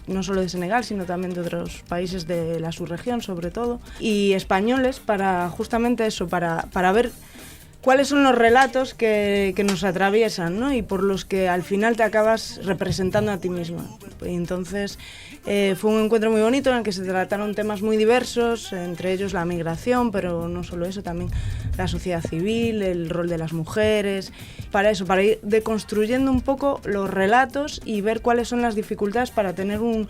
no solo de Senegal, sino también de otros países de la subregión, sobre todo, y españoles, para justamente eso, para ver cuáles son los relatos que nos atraviesan, ¿no?, y por los que al final te acabas representando a ti misma. Y entonces fue un encuentro muy bonito en el que se trataron temas muy diversos, entre ellos la migración, pero no solo eso, también la sociedad civil, el rol de las mujeres, para ir deconstruyendo un poco los relatos y ver cuáles son las dificultades para tener un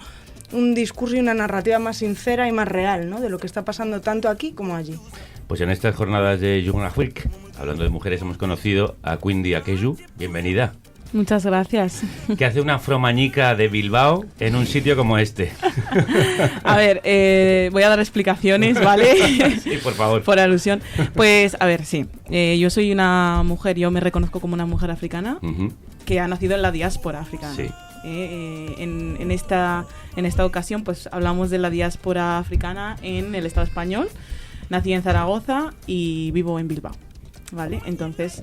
discurso y una narrativa más sincera y más real, ¿no?, de lo que está pasando tanto aquí como allí. Pues en estas jornadas de Jour d'Afrique, hablando de mujeres, hemos conocido a Quindi Akeju. Bienvenida. Muchas gracias. ¿Qué hace una afromañica de Bilbao en un sitio como este? A ver, voy a dar explicaciones, ¿vale? Sí, por favor. Por alusión. Pues, a ver, sí. Yo soy una mujer, yo me reconozco como una mujer africana que ha nacido en la diáspora africana. Sí. En esta ocasión, pues hablamos de la diáspora africana en el Estado español. Nací en Zaragoza y vivo en Bilbao, ¿vale? Entonces,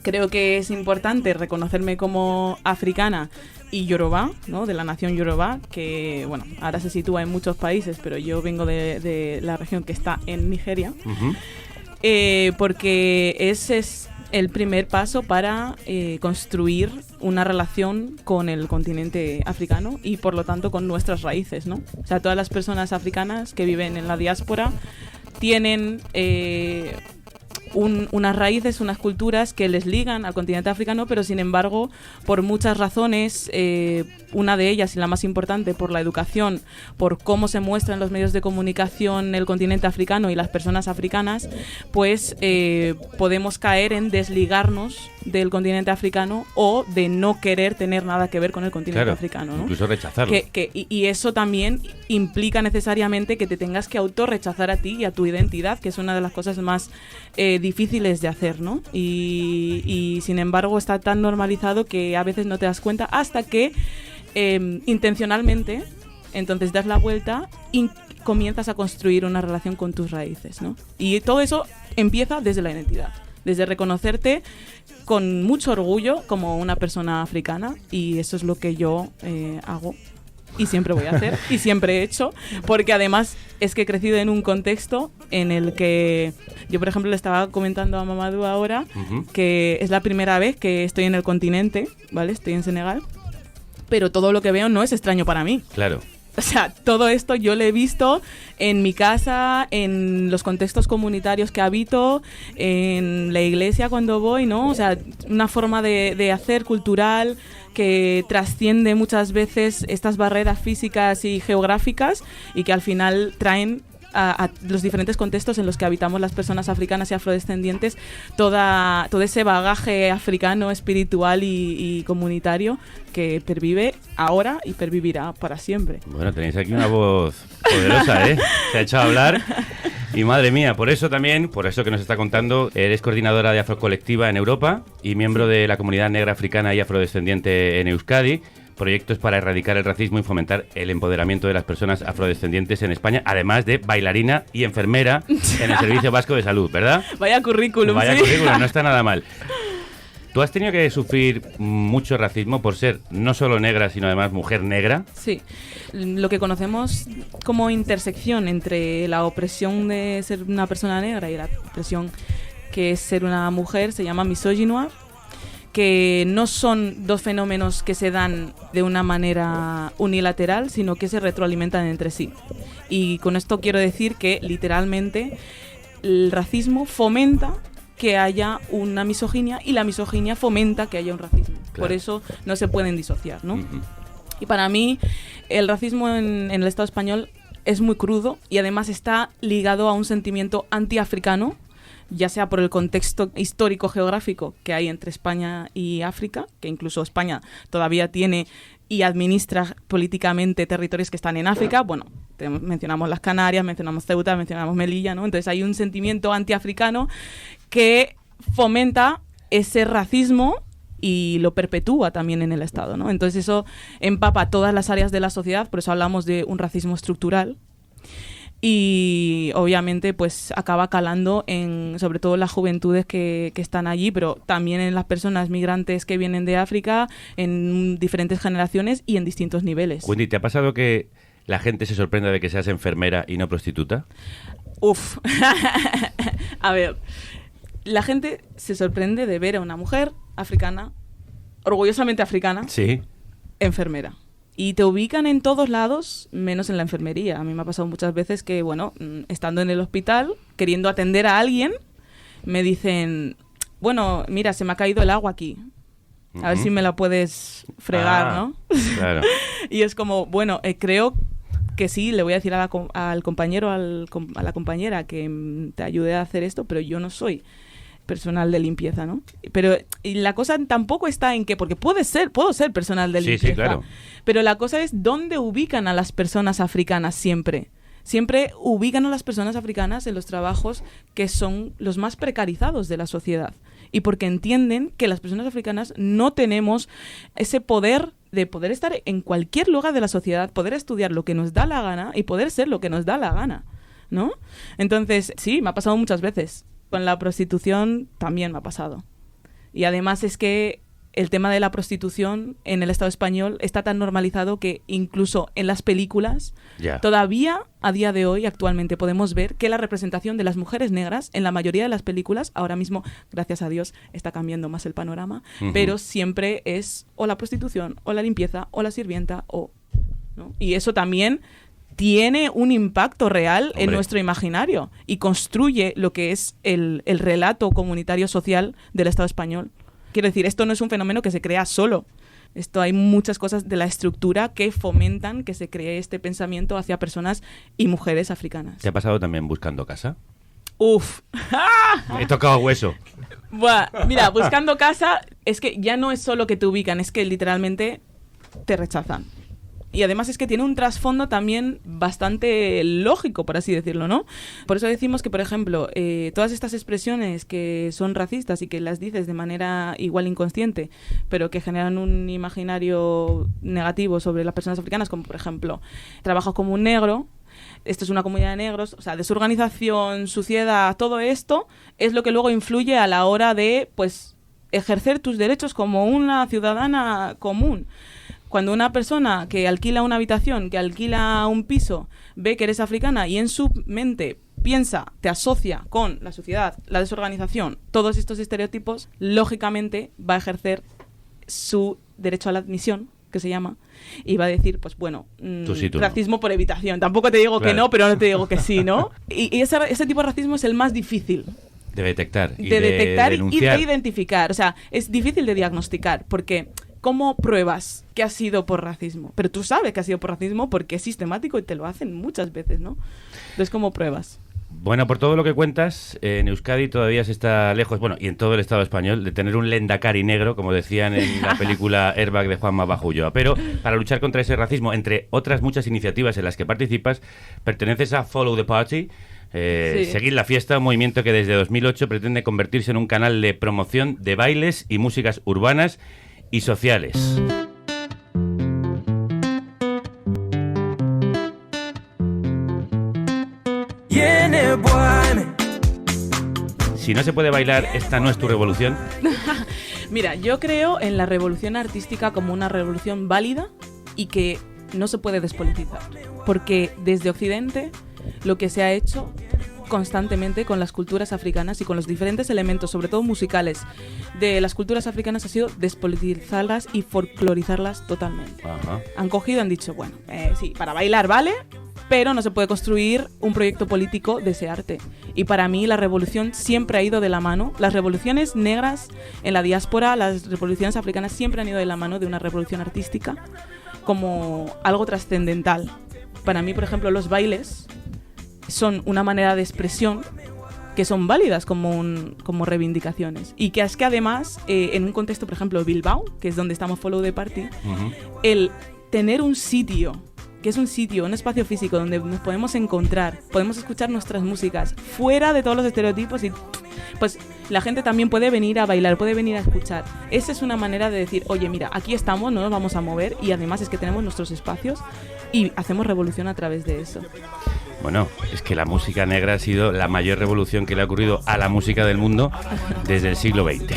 creo que es importante reconocerme como africana y yoruba, ¿no?, de la nación yoruba, que, bueno, ahora se sitúa en muchos países, pero yo vengo de la región que está en Nigeria, porque ese es el primer paso para construir una relación con el continente africano y, por lo tanto, con nuestras raíces, ¿no? O sea, todas las personas africanas que viven en la diáspora tienen unas raíces, unas culturas que les ligan al continente africano, pero sin embargo, por muchas razones, una de ellas y la más importante, por la educación, por cómo se muestra en los medios de comunicación el continente africano y las personas africanas, pues podemos caer en desligarnos del continente africano o de no querer tener nada que ver con el continente africano, ¿no? Incluso rechazarlo. Y eso también implica necesariamente que te tengas que autorrechazar a ti y a tu identidad, que es una de las cosas más difíciles de hacer, ¿no? Y sin embargo está tan normalizado que a veces no te das cuenta hasta que intencionalmente entonces das la vuelta y comienzas a construir una relación con tus raíces, ¿no? Y todo eso empieza desde la identidad, desde reconocerte con mucho orgullo como una persona africana, y eso es lo que yo hago y siempre voy a hacer y siempre he hecho, porque además es que he crecido en un contexto en el que yo, por ejemplo, le estaba comentando a Mamadou ahora que es la primera vez que estoy en el continente, ¿vale? Estoy en Senegal, pero todo lo que veo no es extraño para mí. Claro. O sea, todo esto yo lo he visto en mi casa, en los contextos comunitarios que habito, en la iglesia cuando voy, ¿no? O sea, una forma de hacer cultural que trasciende muchas veces estas barreras físicas y geográficas y que al final traen a los diferentes contextos en los que habitamos las personas africanas y afrodescendientes, todo ese bagaje africano, espiritual y comunitario que pervive ahora y pervivirá para siempre. Bueno, tenéis aquí una voz poderosa, ¿eh? Se ha hecho hablar y madre mía, por eso que nos está contando, eres coordinadora de Afrocolectiva en Europa y miembro de la comunidad negra africana y afrodescendiente en Euskadi. Proyectos para erradicar el racismo y fomentar el empoderamiento de las personas afrodescendientes en España, además de bailarina y enfermera en el Servicio Vasco de Salud, ¿verdad? Vaya currículum, Vaya sí. currículum, no está nada mal. ¿Tú has tenido que sufrir mucho racismo por ser no solo negra, sino además mujer negra? Sí. Lo que conocemos como intersección entre la opresión de ser una persona negra y la opresión que es ser una mujer se llama misogynoir, que no son dos fenómenos que se dan de una manera unilateral, sino que se retroalimentan entre sí. Y con esto quiero decir que, literalmente, el racismo fomenta que haya una misoginia y la misoginia fomenta que haya un racismo. Claro. Por eso no se pueden disociar, ¿no? Uh-huh. Y para mí, el racismo en el Estado español es muy crudo y además está ligado a un sentimiento antiafricano, ya sea por el contexto histórico-geográfico que hay entre España y África, que incluso España todavía tiene y administra políticamente territorios que están en África. Bueno, mencionamos las Canarias, mencionamos Ceuta, mencionamos Melilla, ¿no? Entonces hay un sentimiento antiafricano que fomenta ese racismo y lo perpetúa también en el Estado, ¿no? Entonces eso empapa todas las áreas de la sociedad, por eso hablamos de un racismo estructural. Y obviamente pues acaba calando en sobre todo las juventudes que están allí, pero también en las personas migrantes que vienen de África, en diferentes generaciones y en distintos niveles. Wendy, ¿te ha pasado que la gente se sorprenda de que seas enfermera y no prostituta? Uf. A ver, la gente se sorprende de ver a una mujer africana, orgullosamente africana, sí, enfermera. Y te ubican en todos lados, menos en la enfermería. A mí me ha pasado muchas veces que, bueno, estando en el hospital, queriendo atender a alguien, me dicen, bueno, mira, se me ha caído el agua aquí. A ver si me la puedes fregar, ¿no? Claro. Y es como, bueno, creo que sí, le voy a decir al compañero, a la compañera que te ayude a hacer esto, pero yo no soy personal de limpieza, ¿no? Pero y la cosa tampoco está en que, porque puedo ser personal de limpieza, sí, claro. Pero la cosa es dónde ubican a las personas africanas siempre. Siempre ubican a las personas africanas en los trabajos que son los más precarizados de la sociedad. Y porque entienden que las personas africanas no tenemos ese poder de poder estar en cualquier lugar de la sociedad, poder estudiar lo que nos da la gana y poder ser lo que nos da la gana, ¿no? Entonces, sí, me ha pasado muchas veces. Con la prostitución también me ha pasado. Y además es que el tema de la prostitución en el Estado español está tan normalizado que incluso en las películas todavía a día de hoy actualmente podemos ver que la representación de las mujeres negras en la mayoría de las películas, ahora mismo, gracias a Dios, está cambiando más el panorama, pero siempre es o la prostitución, o la limpieza, o la sirvienta, ¿no? Y eso también tiene un impacto real en nuestro imaginario y construye lo que es el relato comunitario social del Estado español. Quiero decir, esto no es un fenómeno que se crea solo. Esto hay muchas cosas de la estructura que fomentan que se cree este pensamiento hacia personas y mujeres africanas. ¿Te ha pasado también buscando casa? Uf. He tocado hueso. Buah, mira, buscando casa es que ya no es solo que te ubican, es que literalmente te rechazan. Y además es que tiene un trasfondo también bastante lógico, por así decirlo, ¿no? Por eso decimos que, por ejemplo, todas estas expresiones que son racistas y que las dices de manera igual inconsciente, pero que generan un imaginario negativo sobre las personas africanas, como por ejemplo, trabajas como un negro, esto es una comunidad de negros, o sea, desorganización, suciedad, todo esto es lo que luego influye a la hora de, pues, ejercer tus derechos como una ciudadana común. Cuando una persona que alquila una habitación, que alquila un piso, ve que eres africana y en su mente piensa, te asocia con la suciedad, la desorganización, todos estos estereotipos, lógicamente va a ejercer su derecho a la admisión, que se llama, y va a decir, pues bueno, racismo por evitación. Tampoco te digo que no, pero no te digo que sí, ¿no? Y ese tipo de racismo es el más difícil de detectar y de identificar. O sea, es difícil de diagnosticar porque ¿cómo pruebas que ha sido por racismo? Pero tú sabes que ha sido por racismo porque es sistemático y te lo hacen muchas veces, ¿no? Entonces, ¿cómo pruebas? Bueno, por todo lo que cuentas, en Euskadi todavía se está lejos, bueno, y en todo el Estado español, de tener un Lehendakari negro, como decían en la película Airbag de Juanma Bajo Ulloa. Pero para luchar contra ese racismo, entre otras muchas iniciativas en las que participas, perteneces a Follow the Party, Seguir la Fiesta, un movimiento que desde 2008 pretende convertirse en un canal de promoción de bailes y músicas urbanas y sociales. Si no se puede bailar, esta no es tu revolución. Mira, yo creo en la revolución artística como una revolución válida y que no se puede despolitizar. Porque desde Occidente lo que se ha hecho constantemente con las culturas africanas y con los diferentes elementos, sobre todo musicales, de las culturas africanas ha sido despolitizarlas y folclorizarlas totalmente. Ajá. Han cogido y han dicho, bueno, sí, para bailar vale, pero no se puede construir un proyecto político de ese arte. Y para mí la revolución siempre ha ido de la mano. Las revoluciones negras en la diáspora, las revoluciones africanas siempre han ido de la mano de una revolución artística como algo trascendental. Para mí, por ejemplo, los bailes son una manera de expresión que son válidas como reivindicaciones. Y que es que además, en un contexto, por ejemplo, Bilbao, que es donde estamos Follow the Party, el tener un sitio que es un sitio, un espacio físico donde nos podemos encontrar, podemos escuchar nuestras músicas fuera de todos los estereotipos y pues la gente también puede venir a bailar, puede venir a escuchar. Esa es una manera de decir, oye, mira, aquí estamos, no nos vamos a mover y además es que tenemos nuestros espacios y hacemos revolución a través de eso. Bueno, es que la música negra ha sido la mayor revolución que le ha ocurrido a la música del mundo desde el siglo XX.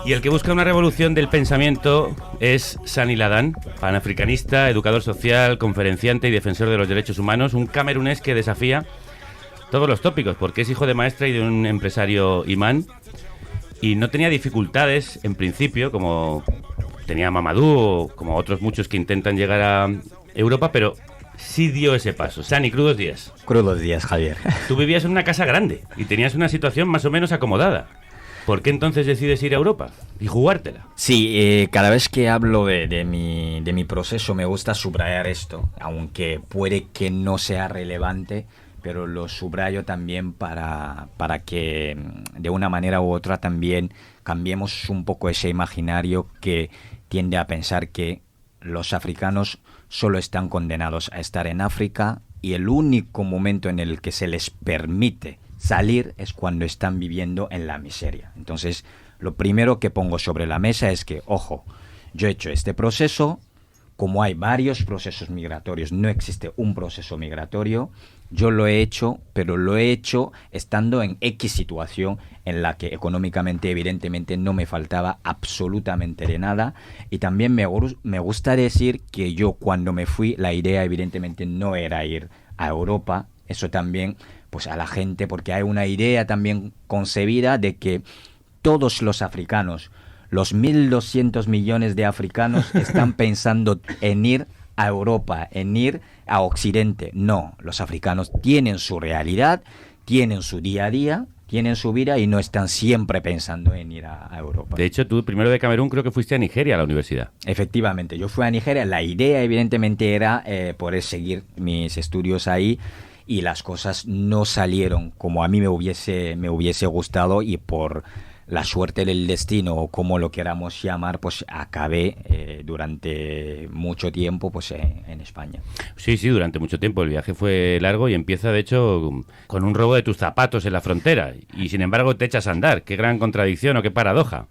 Y el que busca una revolución del pensamiento es Sani Ladan, panafricanista, educador social, conferenciante y defensor de los derechos humanos, un camerunés que desafía todos los tópicos, porque es hijo de maestra y de un empresario imán, y no tenía dificultades, en principio, como tenía Mamadou o como otros muchos que intentan llegar a Europa, pero sí dio ese paso. Sani, crudos días. Crudos días, Javier. Tú vivías en una casa grande y tenías una situación más o menos acomodada. ¿Por qué entonces decides ir a Europa y jugártela? Sí, cada vez que hablo de mi proceso me gusta subrayar esto, aunque puede que no sea relevante, pero lo subrayo también para que de una manera u otra también cambiemos un poco ese imaginario que tiende a pensar que los africanos solo están condenados a estar en África y el único momento en el que se les permite salir es cuando están viviendo en la miseria. Entonces, lo primero que pongo sobre la mesa es que, ojo, yo he hecho este proceso, como hay varios procesos migratorios, no existe un proceso migratorio, yo lo he hecho, pero lo he hecho estando en X situación en la que económicamente, evidentemente, no me faltaba absolutamente de nada. Y también me gusta decir que yo cuando me fui, la idea evidentemente no era ir a Europa, eso también pues a la gente, porque hay una idea también concebida de que todos los africanos, los 1.200 millones de africanos están pensando en ir a Europa, en ir a Occidente. No, los africanos tienen su realidad, tienen su día a día, tienen su vida y no están siempre pensando en ir a Europa. De hecho, tú primero de Camerún creo que fuiste a Nigeria a la universidad. Efectivamente, yo fui a Nigeria. La idea evidentemente era poder seguir mis estudios ahí y las cosas no salieron como a mí me hubiese gustado y por la suerte del destino o como lo queramos llamar, pues acabé durante mucho tiempo pues en España. Sí, durante mucho tiempo. El viaje fue largo y empieza, de hecho, con un robo de tus zapatos en la frontera. Y sin embargo te echas a andar. Qué gran contradicción o qué paradoja.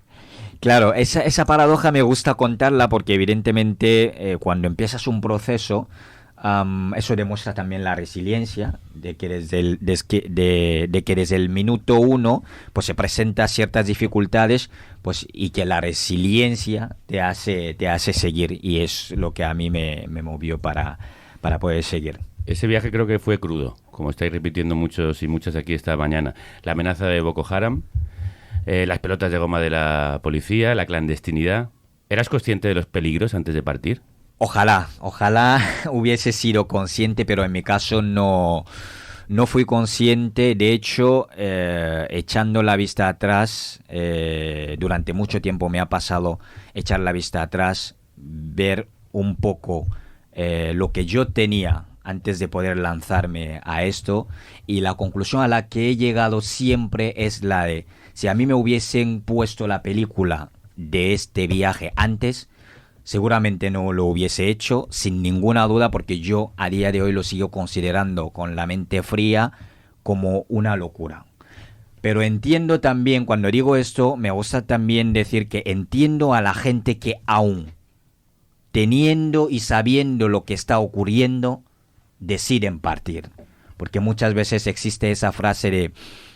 Claro, esa paradoja me gusta contarla porque evidentemente cuando empiezas un proceso, eso demuestra también la resiliencia de que desde el minuto uno pues se presentan ciertas dificultades pues y que la resiliencia te hace seguir y es lo que a mí me movió para poder seguir. Ese viaje creo que fue crudo, como estáis repitiendo muchos y muchas aquí esta mañana. La amenaza de Boko Haram, las pelotas de goma de la policía, la clandestinidad. ¿Eras consciente de los peligros antes de partir? Ojalá hubiese sido consciente, pero en mi caso no no fui consciente. De hecho, echando la vista atrás, durante mucho tiempo me ha pasado echar la vista atrás, ver un poco lo que yo tenía antes de poder lanzarme a esto, y la conclusión a la que he llegado siempre es la de, si a mí me hubiesen puesto la película de este viaje antes, seguramente no lo hubiese hecho, sin ninguna duda, porque yo a día de hoy lo sigo considerando con la mente fría como una locura. Pero entiendo también, cuando digo esto, me gusta también decir que entiendo a la gente que aún teniendo y sabiendo lo que está ocurriendo, deciden partir. Porque muchas veces existe esa frase de,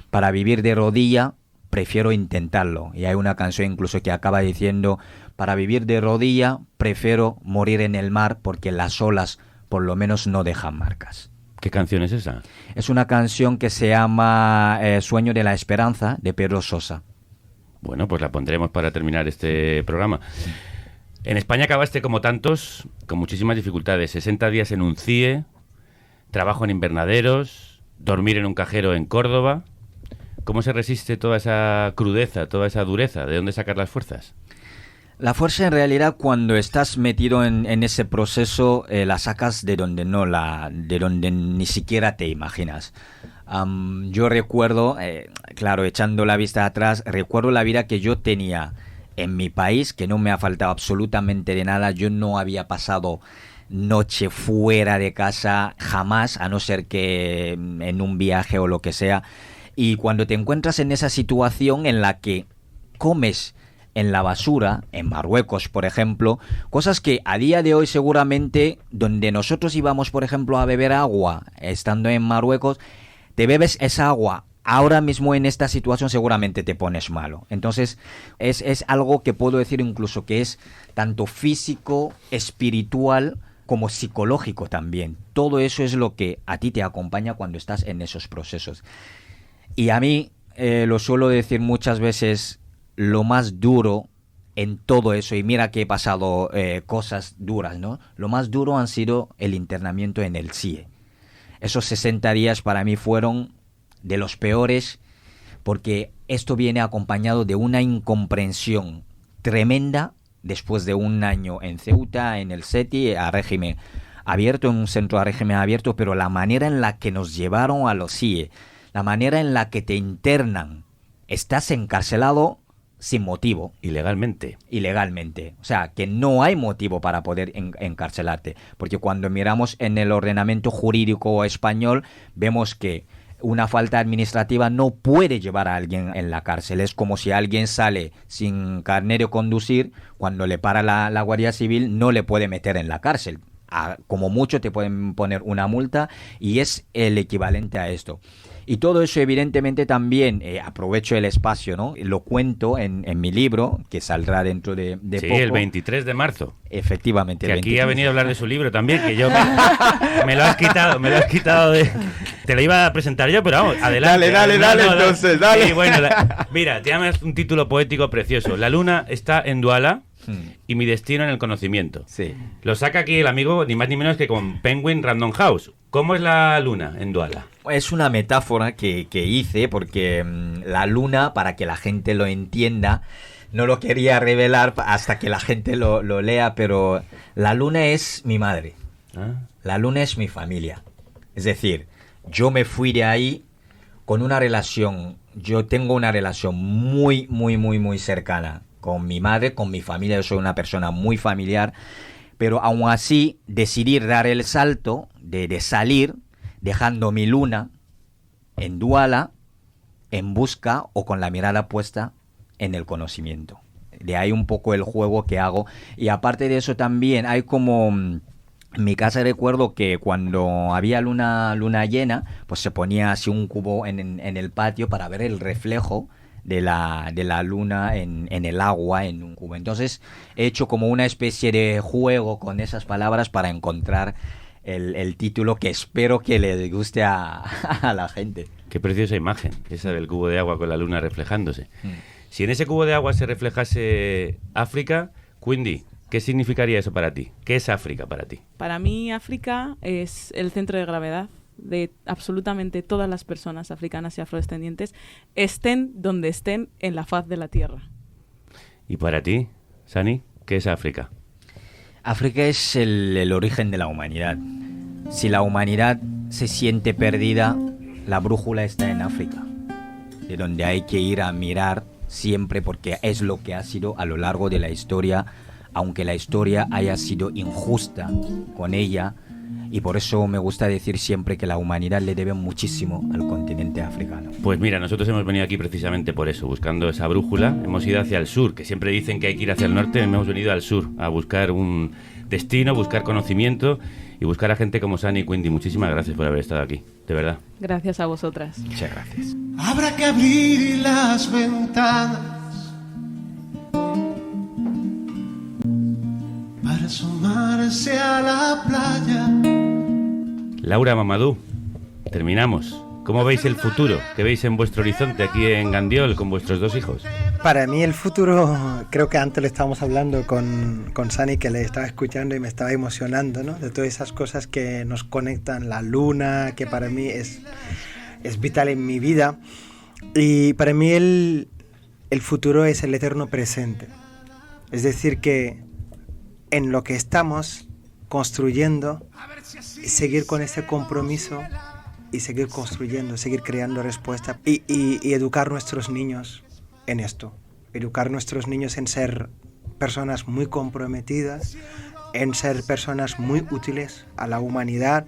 para vivir de rodilla, prefiero intentarlo. Y hay una canción incluso que acaba diciendo, para vivir de rodilla, prefiero morir en el mar, porque las olas por lo menos no dejan marcas. ¿Qué canción es esa? Es una canción que se llama Sueño de la Esperanza, de Pedro Sosa. Bueno, pues la pondremos para terminar este programa. En España acabaste como tantos, con muchísimas dificultades. 60 días en un CIE, trabajo en invernaderos, dormir en un cajero en Córdoba. ¿Cómo se resiste toda esa crudeza, toda esa dureza? ¿De dónde sacar las fuerzas? La fuerza en realidad, cuando estás metido en ese proceso, la sacas de donde de donde ni siquiera te imaginas. Yo recuerdo, claro, echando la vista atrás, recuerdo la vida que yo tenía en mi país, que no me ha faltado absolutamente de nada. Yo no había pasado noche fuera de casa jamás, a no ser que en un viaje o lo que sea. Y cuando te encuentras en esa situación en la que comes en la basura, en Marruecos, por ejemplo, cosas que a día de hoy seguramente, donde nosotros íbamos, por ejemplo, a beber agua, estando en Marruecos, te bebes esa agua. Ahora mismo en esta situación seguramente te pones malo. Entonces es algo que puedo decir incluso que es tanto físico, espiritual, como psicológico también. Todo eso es lo que a ti te acompaña cuando estás en esos procesos. Y a mí, lo suelo decir muchas veces, lo más duro en todo eso, y mira que he pasado cosas duras, ¿no? Lo más duro han sido el internamiento en el CIE. Esos 60 días para mí fueron de los peores, porque esto viene acompañado de una incomprensión tremenda después de un año en Ceuta, en el SETI, a régimen abierto, en un centro a régimen abierto, pero la manera en la que nos llevaron a los CIE, la manera en la que te internan, estás encarcelado sin motivo. Ilegalmente. O sea, que no hay motivo para poder encarcelarte. Porque cuando miramos en el ordenamiento jurídico español, vemos que una falta administrativa no puede llevar a alguien en la cárcel. Es como si alguien sale sin carnet de conducir, cuando le para la Guardia Civil no le puede meter en la cárcel. Como mucho te pueden poner una multa, y es el equivalente a esto. Y todo eso evidentemente también, aprovecho el espacio, ¿no? Lo cuento en mi libro, que saldrá dentro de sí, poco. El 23 de marzo. Efectivamente. Que aquí ha venido a hablar de su libro también, que yo me lo has quitado de... Te lo iba a presentar yo, pero vamos, adelante. Dale, entonces, dale. Sí, bueno, mira, te llamas un título poético precioso. La luna está en Duala y mi destino en el conocimiento. Sí. Lo saca aquí el amigo, ni más ni menos que con Penguin Random House. ¿Cómo es la luna en Duala? Es una metáfora que hice, porque la luna, para que la gente lo entienda, no lo quería revelar hasta que la gente lo lea, pero la luna es mi madre. La luna es mi familia. Es decir, yo me fui de ahí con una relación, yo tengo una relación muy, muy, muy, muy cercana con mi madre, con mi familia. Yo soy una persona muy familiar, pero aún así decidí dar el salto de salir, dejando mi luna en Duala, en busca o con la mirada puesta en el conocimiento. De ahí un poco el juego que hago. Y aparte de eso también hay como... En mi casa recuerdo que cuando había luna llena, pues se ponía así un cubo en el patio para ver el reflejo de la luna en el agua, en un cubo. Entonces he hecho como una especie de juego con esas palabras para encontrar el título que espero que le guste a la gente. Qué preciosa imagen, esa del cubo de agua con la luna reflejándose. Si en ese cubo de agua se reflejase África, Quindi, ¿qué significaría eso para ti? ¿Qué es África para ti? Para mí África es el centro de gravedad de absolutamente todas las personas africanas y afrodescendientes, estén donde estén en la faz de la tierra. ¿Y para ti, Sani, qué es África? África es el origen de la humanidad. Si la humanidad se siente perdida, la brújula está en África, de donde hay que ir a mirar siempre, porque es lo que ha sido a lo largo de la historia, aunque la historia haya sido injusta con ella, y por eso me gusta decir siempre que la humanidad le debe muchísimo al continente africano. Pues mira, nosotros hemos venido aquí precisamente por eso, buscando esa brújula. Hemos ido hacia el sur, que siempre dicen que hay que ir hacia el norte, hemos venido al sur a buscar un destino, buscar conocimiento y buscar a gente como Sani y Quindy. Muchísimas gracias por haber estado aquí, de verdad. Gracias a vosotras. Muchas gracias. Habrá que abrir las ventanas para asomarse a la playa. Laura, Mamadou, terminamos. ¿Cómo veis el futuro? ¿Qué veis en vuestro horizonte aquí en Gandiol con vuestros 2 hijos? Para mí el futuro, creo que antes le estábamos hablando con Sani, que le estaba escuchando y me estaba emocionando, ¿no? De todas esas cosas que nos conectan, la luna, que para mí es vital en mi vida. Y para mí el futuro es el eterno presente. Es decir, que en lo que estamos construyendo, seguir con ese compromiso y seguir construyendo, seguir creando respuestas y educar a nuestros niños en esto. Educar a nuestros niños en ser personas muy comprometidas, en ser personas muy útiles a la humanidad.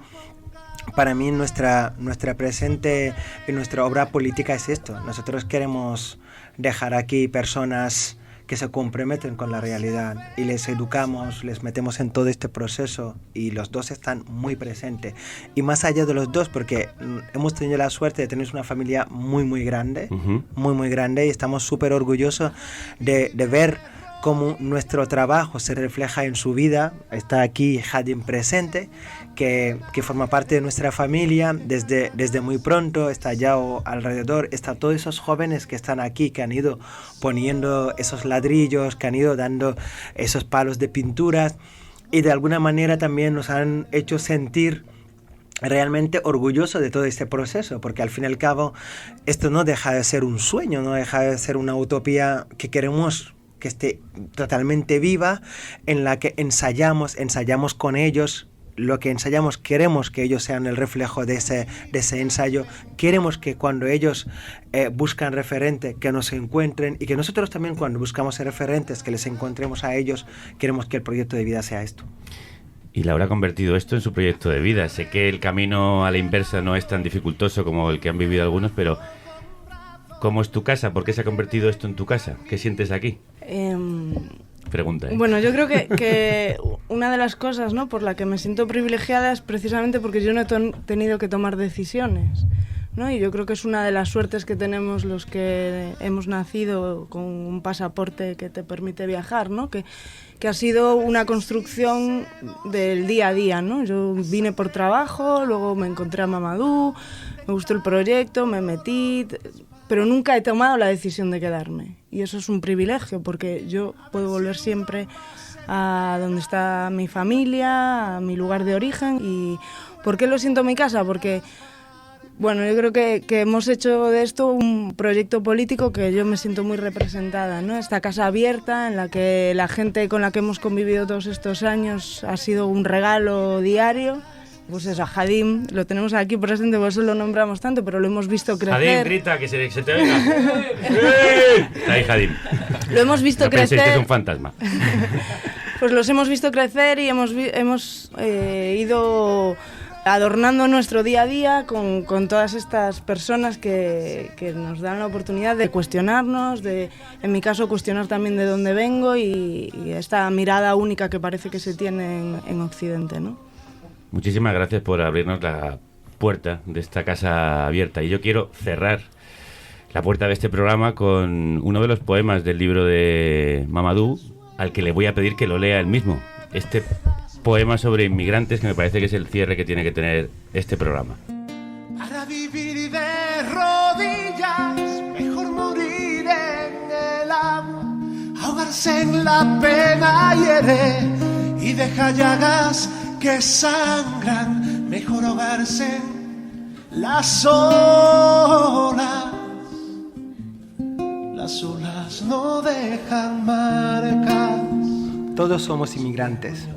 Para mí nuestra presente y nuestra obra política es esto. Nosotros queremos dejar aquí personas que se comprometen con la realidad y les educamos, les metemos en todo este proceso y los dos están muy presentes. Y más allá de los dos, porque hemos tenido la suerte de tener una familia muy grande, muy grande, y estamos súper orgullosos de ver cómo nuestro trabajo se refleja en su vida. Está aquí Hadim presente, que forma parte de nuestra familia desde muy pronto. Está Yao alrededor, está todos esos jóvenes que están aquí, que han ido poniendo esos ladrillos, que han ido dando esos palos de pinturas, y de alguna manera también nos han hecho sentir realmente orgulloso de todo este proceso, porque al fin y al cabo esto no deja de ser un sueño, no deja de ser una utopía que queremos que esté totalmente viva, en la que ensayamos con ellos. Lo que ensayamos, queremos que ellos sean el reflejo de ese ensayo. Queremos que cuando ellos buscan referente, que nos encuentren, y que nosotros también cuando buscamos referentes, que les encontremos a ellos. Queremos que el proyecto de vida sea esto. Y Laura ha convertido esto en su proyecto de vida. Sé que el camino a la inversa no es tan dificultoso como el que han vivido algunos, pero ¿cómo es tu casa? ¿Por qué se ha convertido esto en tu casa? ¿Qué sientes aquí? Pregunta, ¿eh? Bueno, yo creo que una de las cosas, ¿no?, por la que me siento privilegiada es precisamente porque yo no he tenido que tomar decisiones, ¿no? Y yo creo que es una de las suertes que tenemos los que hemos nacido con un pasaporte que te permite viajar, ¿no? Que ha sido una construcción del día a día, ¿no? Yo vine por trabajo, luego me encontré a Mamadou, me gustó el proyecto, me metí, pero nunca he tomado la decisión de quedarme. Y eso es un privilegio, porque yo puedo volver siempre a donde está mi familia, a mi lugar de origen. ¿Y por qué lo siento mi casa? Porque, bueno, yo creo que hemos hecho de esto un proyecto político que yo me siento muy representada, ¿no? Esta casa abierta en la que la gente con la que hemos convivido todos estos años ha sido un regalo diario. Pues eso, a Hadim, lo tenemos aquí presente, por eso lo nombramos tanto, pero lo hemos visto crecer. Hadim, grita, que se te oiga. Está ahí Hadim. Lo hemos visto no crecer. Que es un fantasma. Pues los hemos visto crecer y hemos ido adornando nuestro día a día con todas estas personas que nos dan la oportunidad de cuestionarnos, en mi caso, cuestionar también de dónde vengo y esta mirada única que parece que se tiene en Occidente, ¿no? Muchísimas gracias por abrirnos la puerta de esta casa abierta. Y yo quiero cerrar la puerta de este programa con uno de los poemas del libro de Mamadou, al que le voy a pedir que lo lea él mismo. Este poema sobre inmigrantes, que me parece que es el cierre que tiene que tener este programa. Para vivir de rodillas, mejor morir en el agua. Ahogarse en la pena hiere y deja llagas que sangran, mejor ahogarse Las olas no dejan marcas. Todos somos inmigrantes,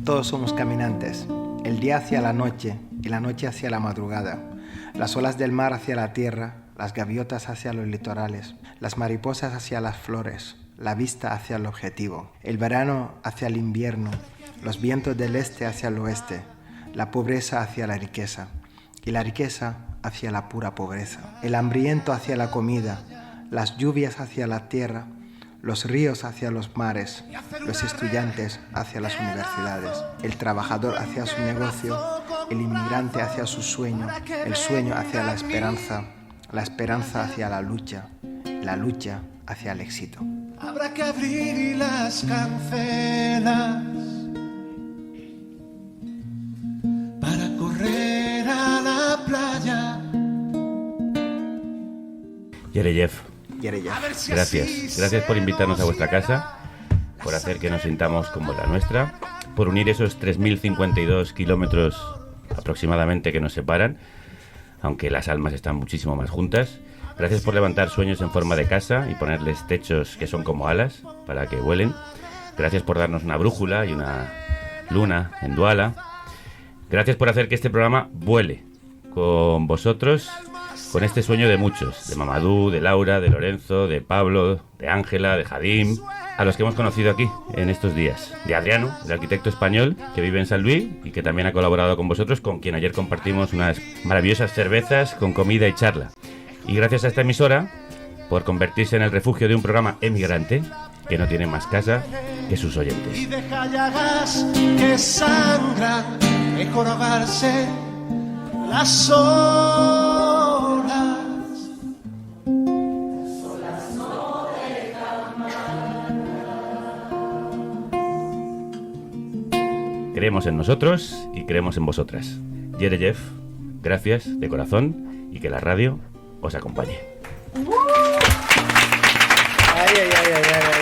todos somos caminantes. El día hacia la noche y la noche hacia la madrugada. Las olas del mar hacia la tierra, las gaviotas hacia los litorales, las mariposas hacia las flores, la vista hacia el objetivo, el verano hacia el invierno, los vientos del este hacia el oeste, la pobreza hacia la riqueza y la riqueza hacia la pura pobreza, el hambriento hacia la comida, las lluvias hacia la tierra, los ríos hacia los mares, los estudiantes hacia las universidades, el trabajador hacia su negocio, el inmigrante hacia su sueño, el sueño hacia la esperanza hacia la lucha hacia el éxito. Habrá que abrir las cancelas para correr a la playa. Yereyev, gracias por invitarnos a vuestra casa, por hacer que nos sintamos como la nuestra, por unir esos 3.052 kilómetros aproximadamente que nos separan, aunque las almas están muchísimo más juntas. Gracias por levantar sueños en forma de casa y ponerles techos que son como alas para que vuelen. Gracias por darnos una brújula y una luna en Duala. Gracias por hacer que este programa vuele con vosotros, con este sueño de muchos, de Mamadou, de Laura, de Lorenzo, de Pablo, de Ángela, de Jadim, a los que hemos conocido aquí en estos días, de Adriano, el arquitecto español que vive en San Luis y que también ha colaborado con vosotros, con quien ayer compartimos unas maravillosas cervezas con comida y charla. Y gracias a esta emisora por convertirse en el refugio de un programa emigrante que no tiene más casa que sus oyentes. Y deja llagas que sangran, mejor ahogarse las olas. Creemos en nosotros y creemos en vosotras. Yereyev, gracias de corazón y que la radio os acompañe. Ay, ay, ay, ay, ay.